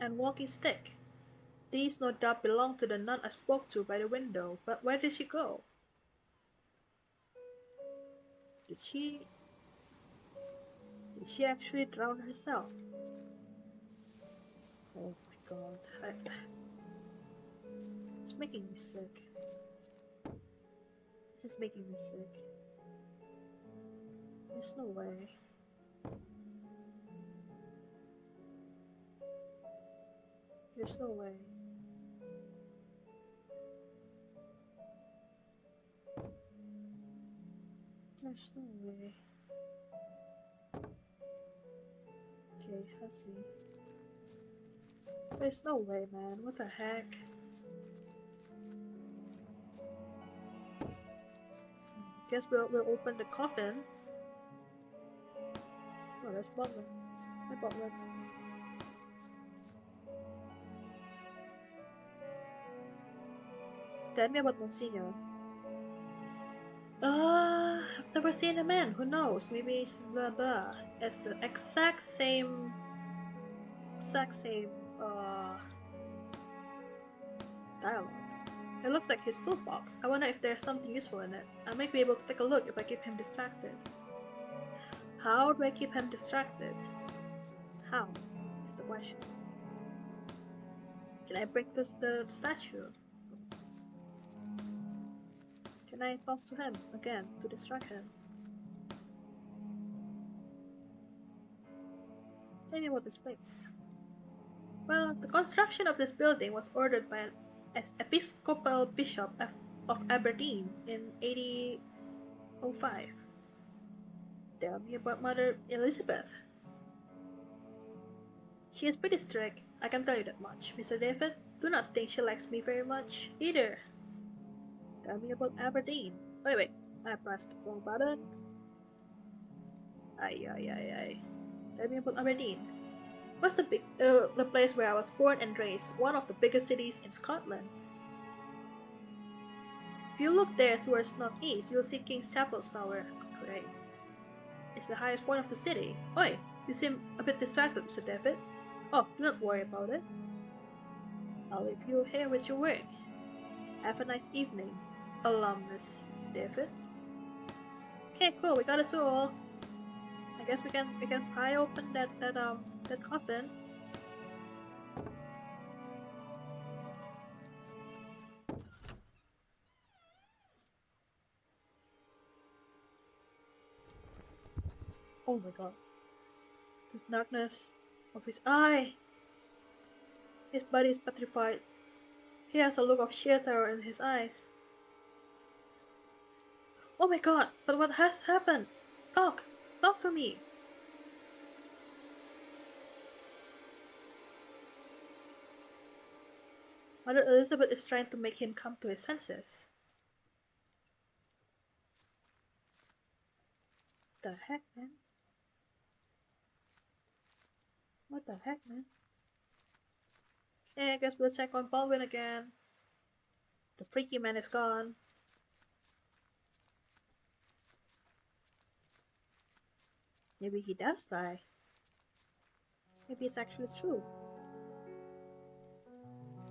and walking stick. These no doubt belong to the nun I spoke to by the window, but where did she go? Did she... Did she actually drown herself? Oh my god, it's making me sick. It's just making me sick. There's no way. There's no way. There's no way. Okay, let's see. There's no way, man. What the heck? Guess we'll open the coffin. Oh, that's Butler. Hi, Butler. Tell me about Monsignor. I've never seen a man. Who knows? Maybe it's blah blah. It's the exact same, uh, dialogue. It looks like his toolbox. I wonder if there's something useful in it. I might be able to take a look if I keep him distracted. How do I keep him distracted? How is the question. Can I break the statue? Can I talk to him again to distract him? Tell me about this place. Well, the construction of this building was ordered by an Episcopal Bishop of Aberdeen in 1805. Tell me about Mother Elizabeth. She is pretty strict, I can tell you that much. Mr. David, do not think she likes me very much either. Tell me about Aberdeen. Wait, I pressed the wrong button. Ay. Tell me about Aberdeen. What's the place where I was born and raised, one of the biggest cities in Scotland. If you look there towards northeast, you'll see King's Chapel's tower. Great. It's the highest point of the city. Oi, you seem a bit distracted, Mr. David. Oh, do not worry about it. I'll leave you here with your work. Have a nice evening, alumnus David. Okay, cool. We got a tool. I guess we can pry open that coffin. Oh my god. The darkness of his eye. His body is petrified. He has a look of sheer terror in his eyes. Oh my god, but what has happened? Talk to me. Mother Elizabeth is trying to make him come to his senses. The heck, man? What the heck, man? Okay, I guess we'll check on Baldwin again. The freaky man is gone. Maybe he does die. Maybe it's actually true.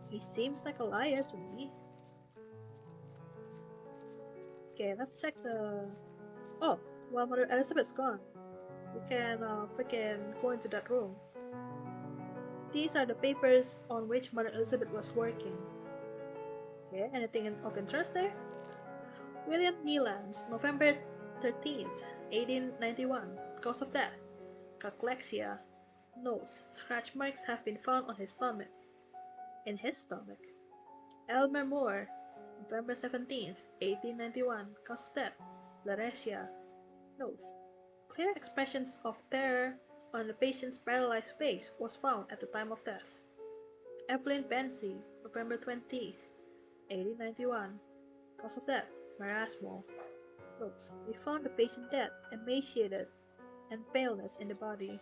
He seems like a liar to me. Okay, let's check the... Oh, well, Mother Elizabeth's gone. We can freaking go into that room. These are the papers on which Mother Elizabeth was working. Okay, anything of interest there? William Neelands, November 13th, 1891. Cause of death: cachexia. Notes: scratch marks have been found on his stomach. In his stomach. Elmer Moore, November 17th, 1891. Cause of death: Laresia. Notes: clear expressions of terror on the patient's paralyzed face was found at the time of death. Evelyn Benzie, November 20th, 1891. Cause of death: marasmo. Notes: we found the patient dead, emaciated, and paleness in the body.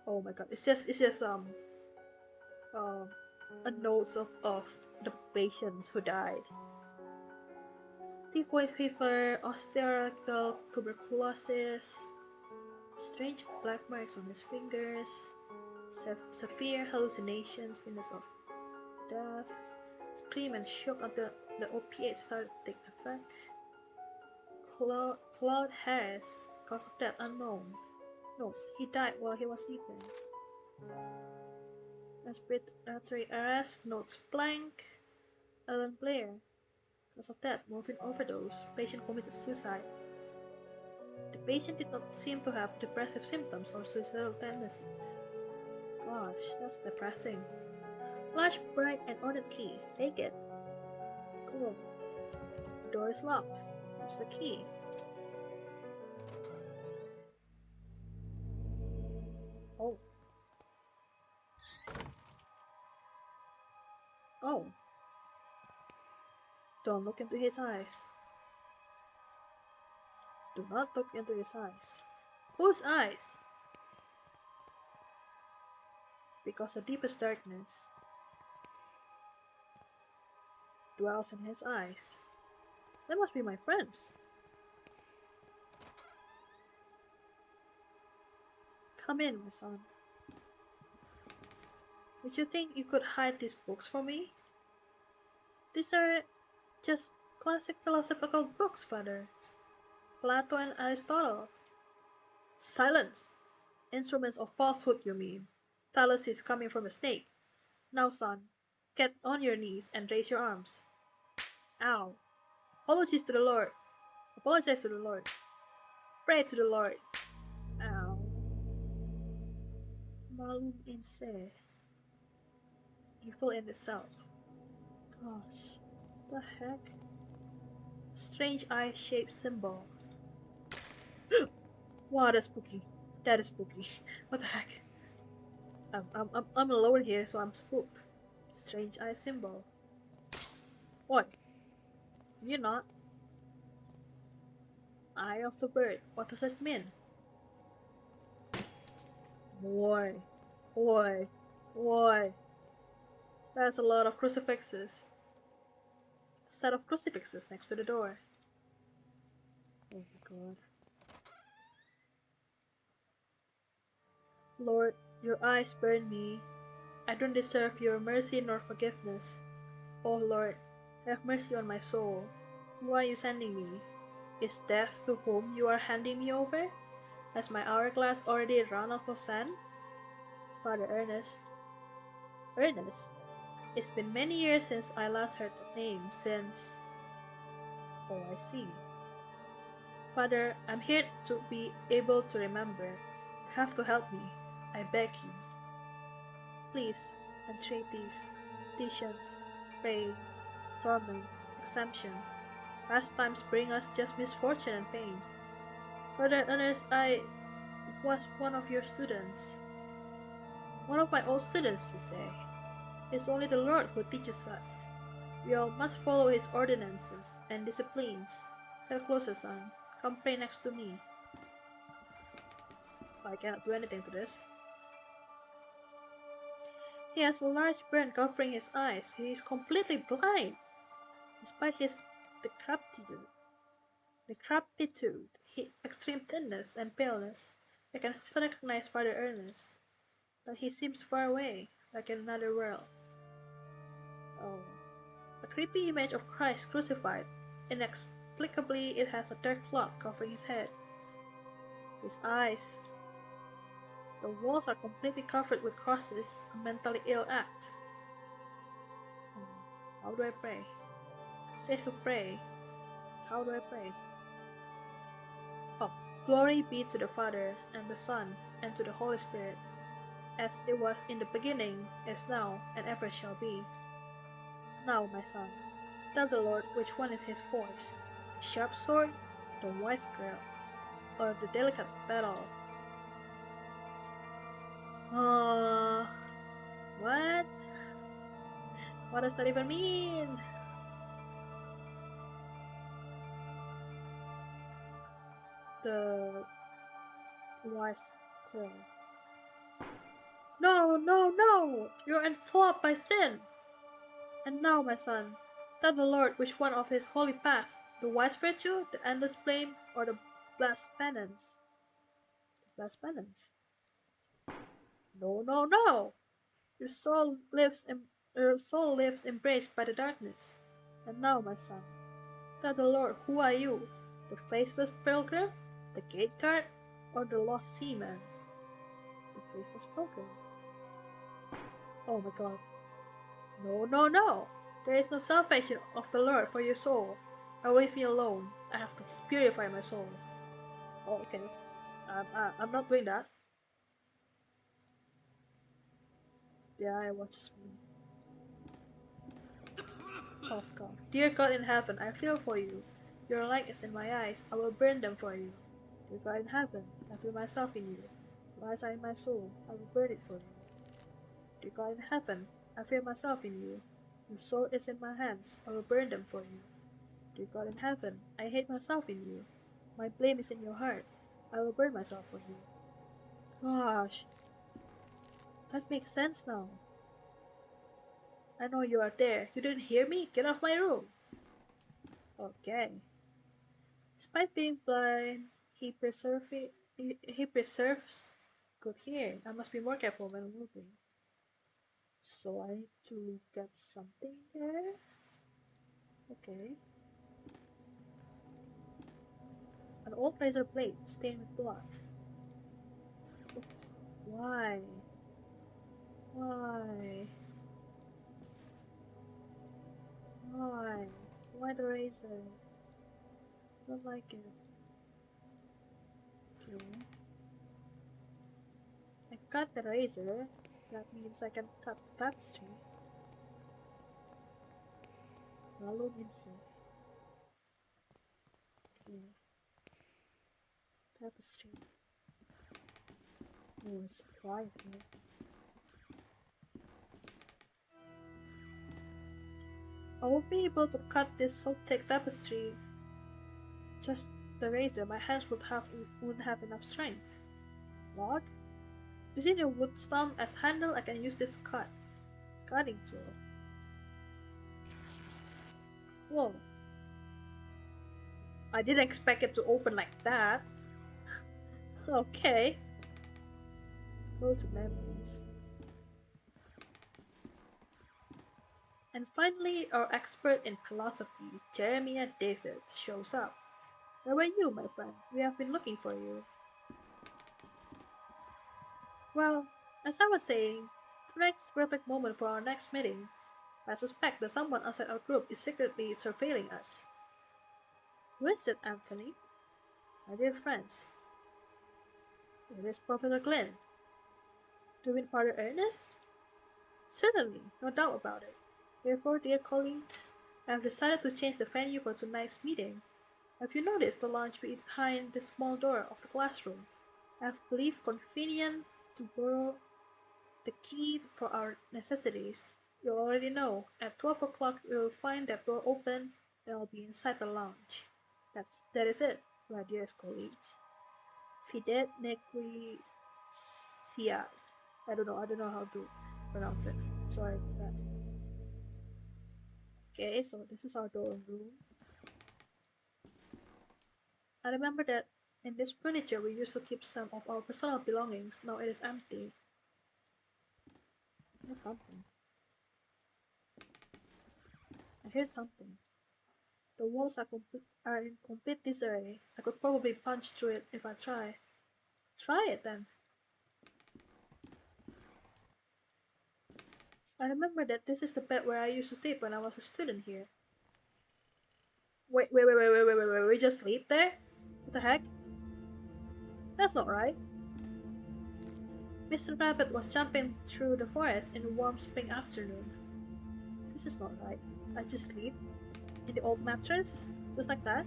Oh my god, it's just um a notes of the patients who died. Typhoid fever, osteoarthritis, tuberculosis, strange black marks on his fingers, severe hallucinations, witness of death, scream and shock until the opiates started to take effect. Claude Harris, cause of death unknown. Notes: he died while he was sleeping. Respiratory arrest. Notes blank. Alan Blair, cause of death morphine overdose. Patient committed suicide. The patient did not seem to have depressive symptoms or suicidal tendencies. Gosh, that's depressing. Large, bright, and ornate key. Take it. Cool. The door is locked. Use the key. Oh. Oh. Don't look into his eyes. Do not look into his eyes. Whose eyes? Because the deepest darkness dwells in his eyes. They must be my friends. Come in, my son. Did you think you could hide these books from me? These are just classic philosophical books, father. Plato and Aristotle. Silence! Instruments of falsehood, you mean. Fallacies coming from a snake. Now, son, get on your knees and raise your arms. Ow. Apologies to the Lord. Apologize to the Lord. Pray to the Lord. Ow. Malum in se. Evil in itself. Gosh. The heck? Strange eye-shaped symbol. Wow, that's spooky. That is spooky. What the heck? I'm alone here, so I'm spooked. Strange eye symbol. What? You're not. Eye of the bird. What does this mean? Boy. Boy. Boy. That's a lot of crucifixes. A set of crucifixes next to the door. Oh my god. Lord, your eyes burn me. I don't deserve your mercy nor forgiveness. Oh Lord, have mercy on my soul. Who are you sending me? Is death to whom you are handing me over? Has my hourglass already run out of sand? Father Ernest. Ernest? It's been many years since I last heard that name, since... Oh, I see. Father, I'm here to be able to remember. You have to help me. I beg you. Please, entreaties, petitions, pray, torment, exemption. Pastimes bring us just misfortune and pain. Father Ernest, I was one of your students. One of my old students, you say. It's only the Lord who teaches us. We all must follow his ordinances and disciplines. Come closer, son. Come pray next to me. I cannot do anything to this. He has a large burn covering his eyes. He is completely blind. Despite his decrepitude, extreme thinness, and paleness, I can still recognize Father Ernest. But he seems far away, like in another world. Oh. A creepy image of Christ crucified. Inexplicably, it has a dark cloth covering his head. His eyes. The walls are completely covered with crosses, a mentally ill act. How do I pray? It says to pray. How do I pray? Oh, glory be to the Father, and the Son, and to the Holy Spirit, as it was in the beginning, is now, and ever shall be. Now, my son, tell the Lord which one is his force, the sharp sword, the wise girl, or the delicate battle. Uh, what? What does that even mean? The wise girl. No, no, no! You're enveloped by sin! And now, my son, tell the Lord which one of his holy path, the wise virtue, the endless flame, or the blessed penance. The blessed penance. No, no, no! Your soul lives embraced by the darkness. And now, my son, tell the Lord who are you, the faceless pilgrim, the gate guard, or the lost seaman? The faceless pilgrim. Oh my god. No, no, no! There is no salvation of the Lord for your soul. I will leave me alone. I have to purify my soul. Oh, okay. I'm not doing that. The eye watches me. Cough, cough. Dear God in heaven, I feel for you. Your light is in my eyes. I will burn them for you. Dear God in heaven, I feel myself in you. Your eyes are in my soul. I will burn it for you. Dear God in heaven, I feel myself in you. Your sword is in my hands. I will burn them for you. Dear God in heaven, I hate myself in you. My blame is in your heart. I will burn myself for you. Gosh, that makes sense now. I know you are there. You didn't hear me? Get off my room. Okay. Despite being blind, he preserves good hearing. I must be more careful when moving. So I need to get something there. Okay. An old razor blade stained with blood. Oh, why? Why? Why? Why the razor? Don't like it. Okay. I cut the razor. That means I can cut the tapestry. Lalu nimse. Okay. Tapestry. Oh, it's quiet here. I won't be able to cut this so thick tapestry. Just the razor, my hands wouldn't have enough strength. Log? Using a wood stump as handle, I can use this cutting tool. Whoa. I didn't expect it to open like that. Okay. Go to memories. And finally, our expert in philosophy, Jeremiah David, shows up. Where were you, my friend? We have been looking for you. Well, as I was saying, tonight's the perfect moment for our next meeting. I suspect that someone outside our group is secretly surveilling us. Who is it, Anthony? My dear friends, it is Professor Glenn. Do you mean Father Ernest? Certainly, no doubt about it. Therefore, dear colleagues, I have decided to change the venue for tonight's meeting. Have you noticed the lounge behind the small door of the classroom? I have believed convenient to borrow the key for our necessities. You already know, at 12 o'clock we will find that door open and I'll be inside the lounge. That is it, my dearest colleagues. Fidet nequi sia. I don't know how to pronounce it. Sorry about that. Okay, so this is our dorm room. I remember that in this furniture we used to keep some of our personal belongings. Now it is empty. I hear thumping. I hear thumping. The walls are in complete disarray. I could probably punch through it if I try. Try it then. I remember that this is the bed where I used to sleep when I was a student here. wait. We just sleep there? What the heck? That's not right. Mr. Rabbit was jumping through the forest in a warm spring afternoon. This is not right. I just sleep in the old mattress? Just like that?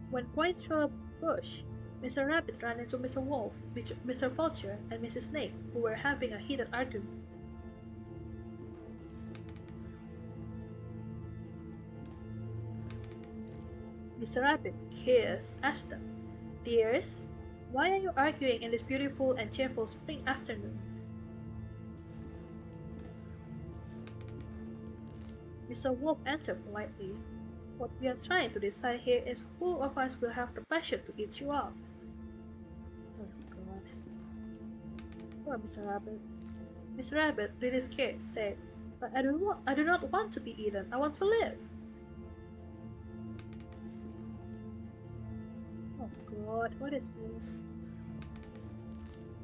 When going through a bush, Mr. Rabbit ran into Mr. Wolf, Mr. Vulture, and Mrs. Snake, who were having a heated argument. Mr. Rabbit, curious, asked them, "Dears, why are you arguing in this beautiful and cheerful spring afternoon?" Mr. Wolf answered politely, "What we are trying to decide here is who of us will have the pleasure to eat you up." Oh God. Poor Mr. Rabbit. Mr. Rabbit, really scared, said, "But I do not want to be eaten. I want to live." Oh God, what is this?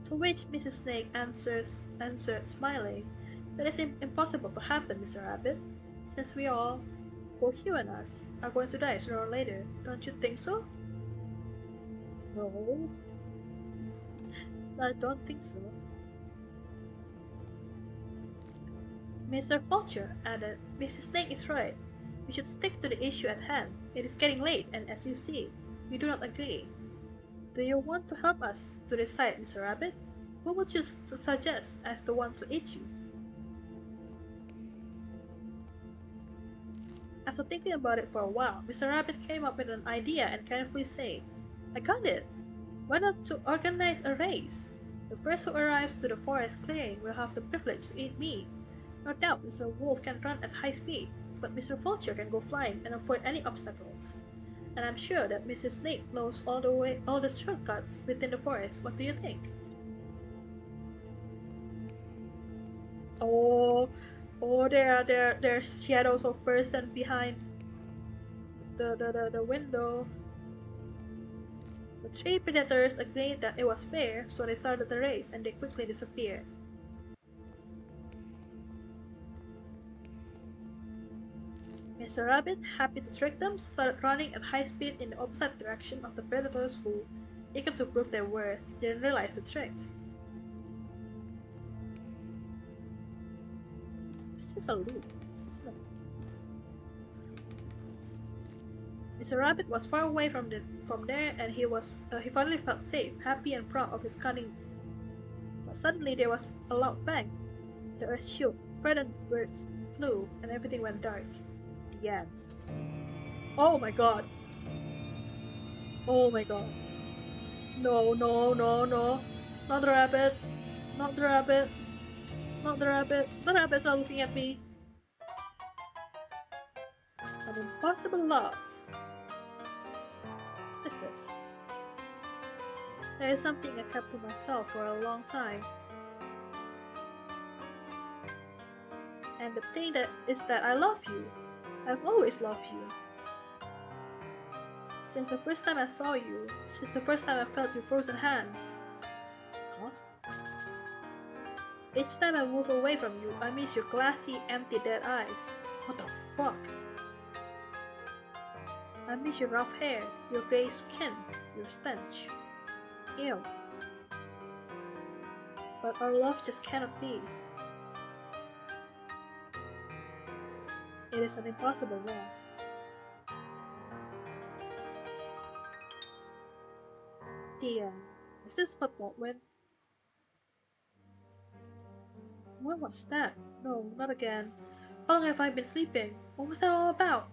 To which Mrs. Snake answered, smiling, "That is impossible to happen, Mr. Rabbit, since we all, both you and us, are going to die sooner or later. Don't you think so?" No, I don't think so. Mr. Vulture added, "Mrs. Snake is right. We should stick to the issue at hand. It is getting late, and as you see, we do not agree. Do you want to help us to decide, Mr. Rabbit? Who would you suggest as the one to eat you?" After thinking about it for a while, Mr. Rabbit came up with an idea and carefully said, "I got it! Why not to organize a race? The first who arrives to the forest clearing will have the privilege to eat me. No doubt Mr. Wolf can run at high speed, but Mr. Vulture can go flying and avoid any obstacles. And I'm sure that Mrs. Snake knows all the shortcuts within the forest. What do you think?" Oh, there's shadows of person behind the window. The three predators agreed that it was fair, so they started the race and they quickly disappeared. Mr. Rabbit, happy to trick them, started running at high speed in the opposite direction of the predators who, eager to prove their worth, didn't realize the trick. It's just a loop, isn't it? Mr. Rabbit was far away from there, and he finally felt safe, happy and proud of his cunning. But suddenly there was a loud bang. The earth shook, frightened birds flew, and everything went dark. The end. Oh my God! Oh my God! No, no, no, no! Not the rabbit! Not the rabbit! Not the rabbit! The rabbits are looking at me! An impossible love. What is this? There is something I kept to myself for a long time. And the thing that is that I love you. I've always loved you. Since the first time I saw you, since the first time I felt your frozen hands. Huh? Each time I move away from you, I miss your glassy, empty, dead eyes. What the fuck? I miss your rough hair, your grey skin, your stench. Ew. But our love just cannot be. It is an impossible love. The Is this what went? What was that? No, not again. How long have I been sleeping? What was that all about?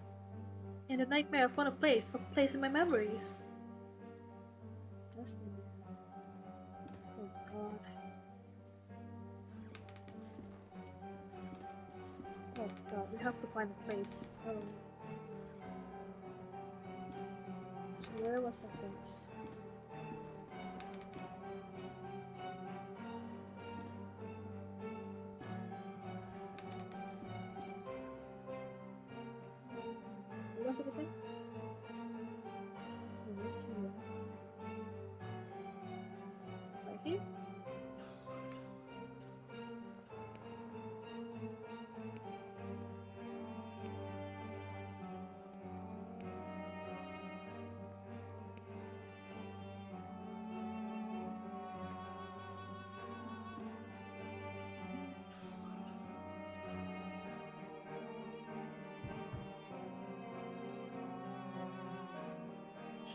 In the nightmare I found a place in my memories. Last nightmare. Oh God. Oh God, we have to find a place. So where was that place? Where was it again? Right here. Right here?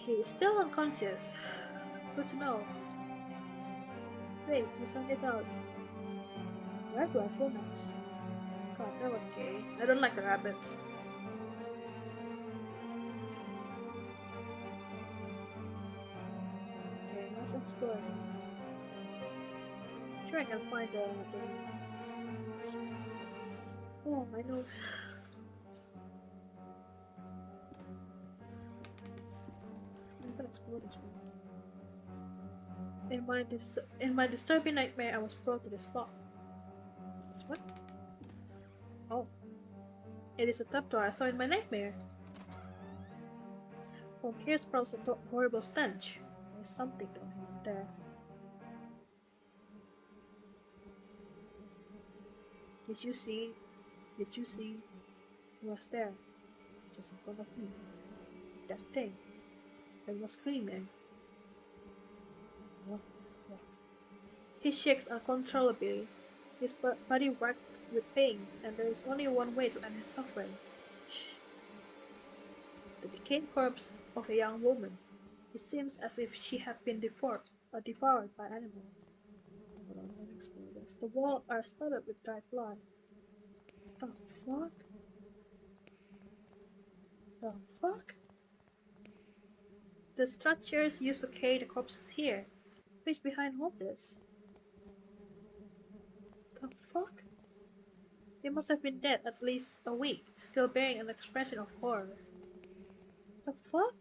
He is still unconscious. Good to know. Wait, you sounded out. Where do I go next? God, that was gay. I don't like the rabbits. Okay, let's explore. Sure, I can find the. Oh, my nose. I can explore this one. In my disturbing nightmare, I was brought to this spot. What? Oh, it is a trapdoor I saw in my nightmare. From here sprouts a horrible stench. There's something down there. Did you see? Did you see? It was there, just in front of me. That thing. It was screaming. What the fuck? He shakes uncontrollably. His body racked with pain, and there is only one way to end his suffering. Shh. The decayed corpse of a young woman. It seems as if she had been devoured by animals. Hold on, let me explore this. The walls are splattered with dried blood. The fuck? The fuck? The stretchers used to carry the corpses here. Who's behind all this? The fuck? They must have been dead at least a week, still bearing an expression of horror. The fuck?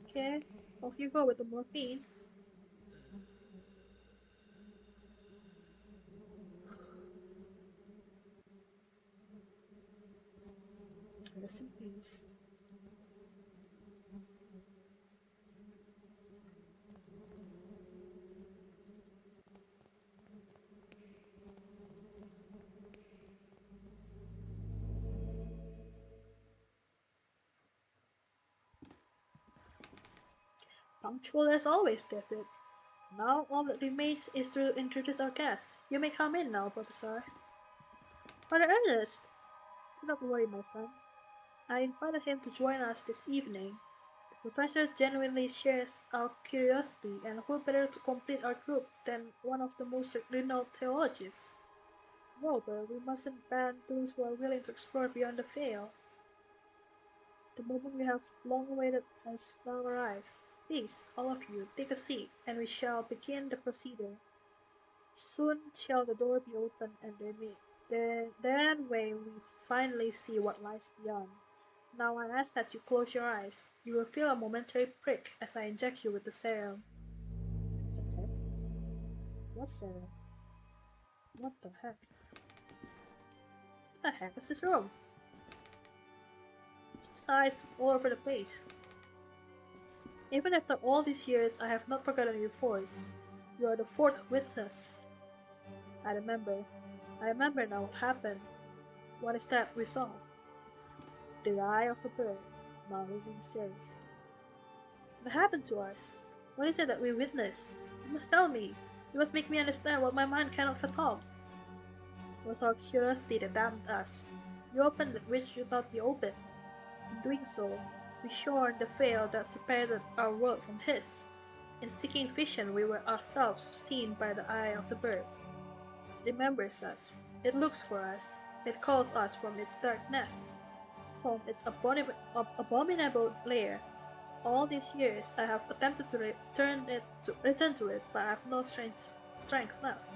Okay, off you go with the morphine. Rest in peace. Punctual as always, David. Now all that remains is to introduce our guest. You may come in now, Professor. Father Ernest! Do not worry, my friend. I invited him to join us this evening. The professor genuinely shares our curiosity, and who better to complete our group than one of the most renowned theologians? Moreover, we mustn't ban those who are willing to explore beyond the veil. The moment we have long awaited has now arrived. Please, all of you, take a seat, and we shall begin the procedure. Soon shall the door be opened, and then may we finally see what lies beyond. Now I ask that you close your eyes. You will feel a momentary prick as I inject you with the serum. What the heck? What serum? What the heck? What the heck is this room? Sides all over the place. Even after all these years, I have not forgotten your voice. You are the fourth witness. I remember. I remember now what happened. What is that we saw? The eye of the bird, Malu will say. What happened to us? What is it that we witnessed? You must tell me. You must make me understand what my mind cannot fathom. It was our curiosity that damned us. We opened that which you thought we opened. In doing so, we shorn the veil that separated our world from his. In seeking vision, we were ourselves seen by the eye of the bird. It remembers us. It looks for us. It calls us from its dark nest, from its abominable lair. All these years I have attempted to return to it, but I have no strength left.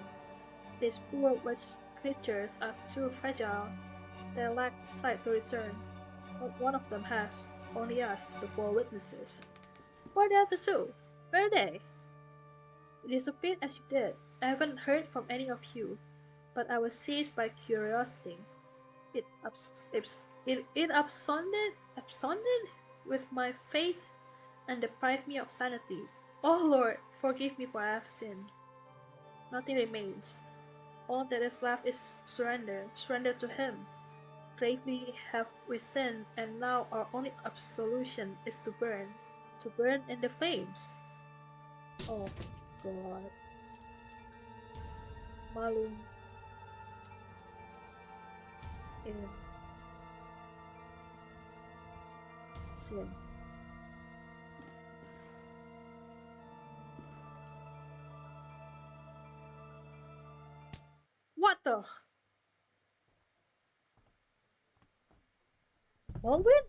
These poor wretched creatures are too fragile. They lack the sight to return. Not one of them has, only us, the four witnesses. Where are the other two? Where are they? You disappeared as you did. I haven't heard from any of you, but I was seized by curiosity. It absconded with my faith and deprived me of sanity. Oh Lord, forgive me for I have sinned. Nothing remains. All that is left is surrender to Him. Gravely have we sinned, and now our only absolution is to burn in the flames. Oh God. Malum in sin. What the? Baldwin?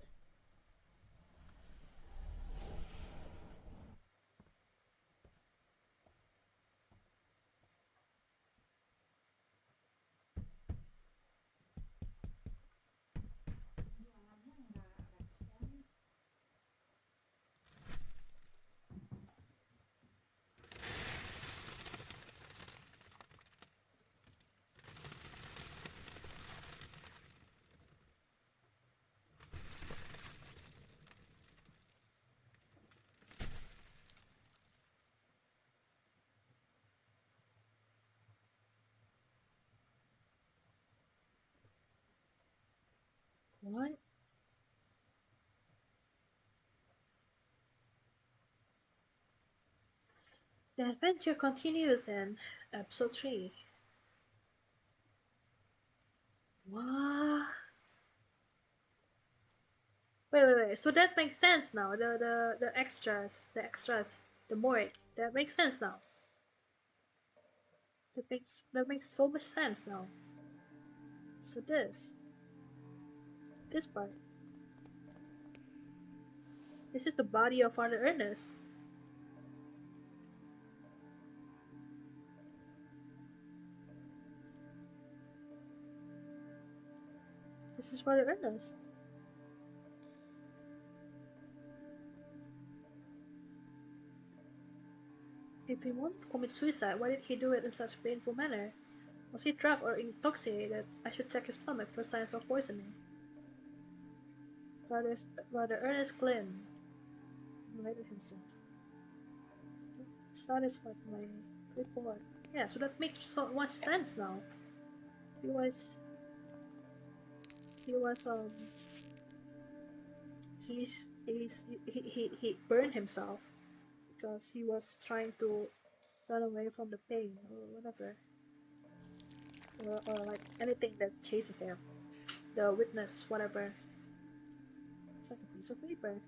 What? The adventure continues in episode 3. What? Wait. So that makes sense now. The extras, the more that makes sense now. That makes so much sense now. So this part, this is the body of Father Ernest. This is Father Ernest. If he wanted to commit suicide, why did he do it in such a painful manner? Was he drugged or intoxicated? I should check his stomach for signs of poisoning. Father, Father Ernest Glynn mutilated himself. Satisfied my report. Yeah, so that makes so much sense now. He was he was he burned himself because he was trying to run away from the pain or whatever, or like anything that chases him. The witness, whatever. It's like a piece of paper.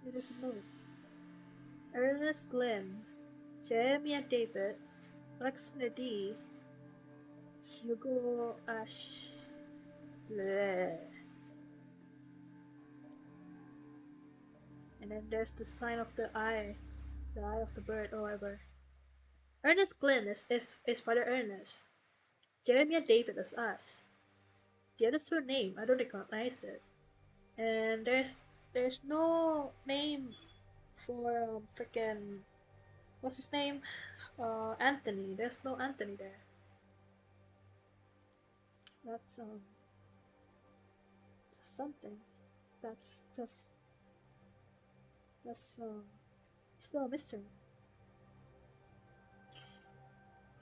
It is a note. Ernest Glenn, Jeremiah David, Alexander D, Hugo Ash. Bleh. And then there's the sign of the eye of the bird, or whatever. Ernest Glenn is Father Ernest. Jeremiah David is us. The other surname, I don't recognize it. And there's no name for freaking what's his name? Anthony. There's no Anthony there. That's that's something. That's that's still a mystery.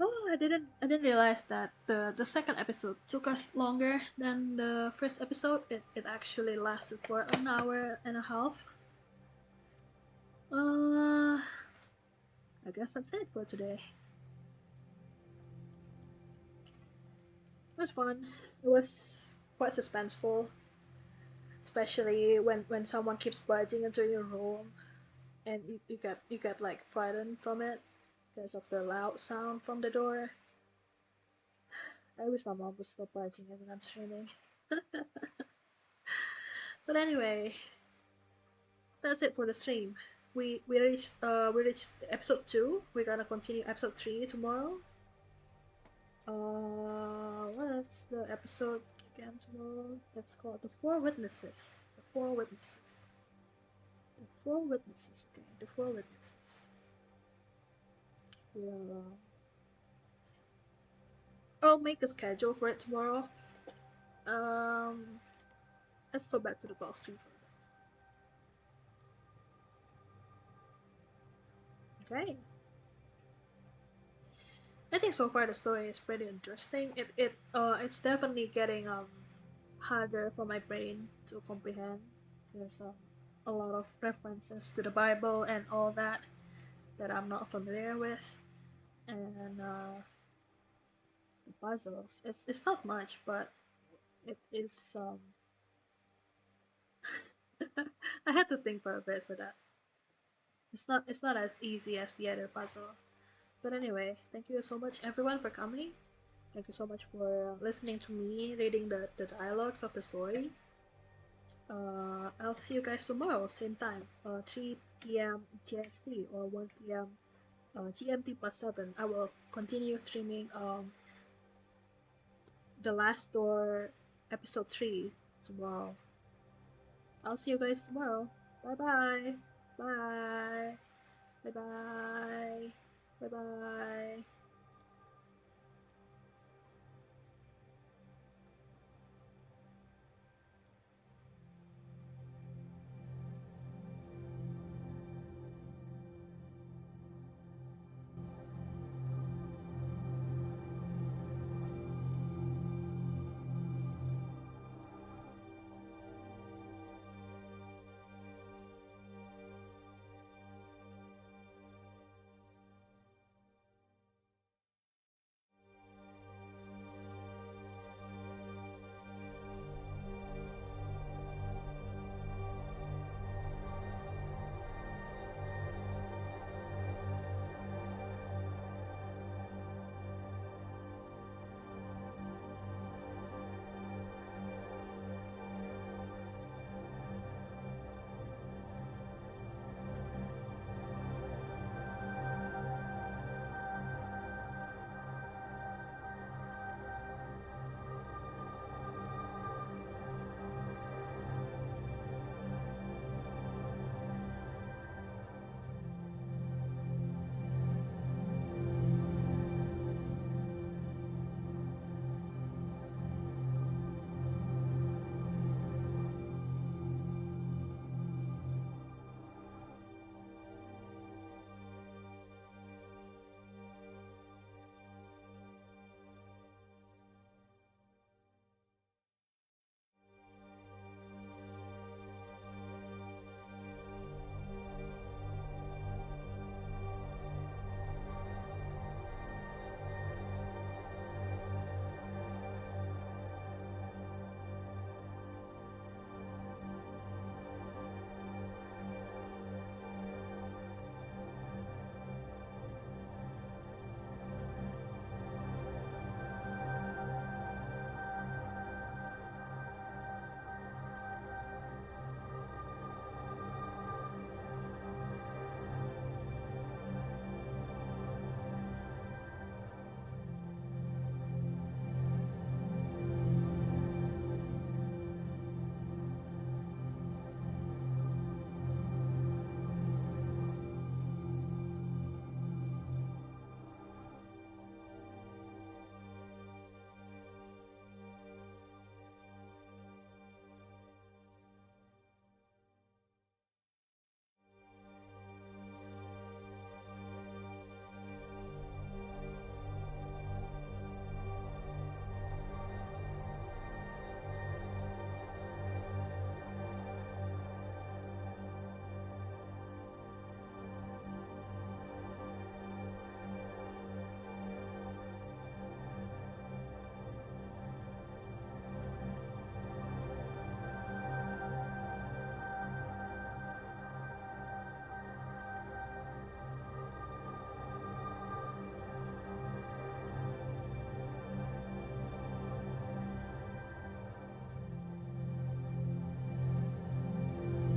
Oh, I didn't realize that the second episode took us longer than the first episode. It actually lasted for an hour and a half. Uh, I guess that's it for today. It was fun. It was quite suspenseful, especially when someone keeps barging into your room and you get like frightened from it because of the loud sound from the door. I wish my mom was still barging in when I'm streaming. But anyway, that's it for the stream. We reached episode 2. We're gonna continue episode 3 tomorrow. What's the episode again tomorrow? That's called The Four Witnesses. The Four Witnesses. The Four Witnesses. Okay, The Four Witnesses. We'll I'll make a schedule for it tomorrow. Um, let's go back to the talk stream for a bit. Okay. I think so far the story is pretty interesting. It's definitely getting harder for my brain to comprehend because a lot of references to the Bible and all that I'm not familiar with, and the puzzles. It's not much, but it is. I had to think for a bit for that. It's not as easy as the other puzzle. But anyway, thank you so much everyone for coming. Thank you so much for listening to me reading the dialogues of the story. I'll see you guys tomorrow, same time, 3 p.m. GST or 1 p.m. GMT plus 7. I will continue streaming The Last Door episode 3 tomorrow. I'll see you guys tomorrow. Bye bye. Bye. Bye bye. Bye bye.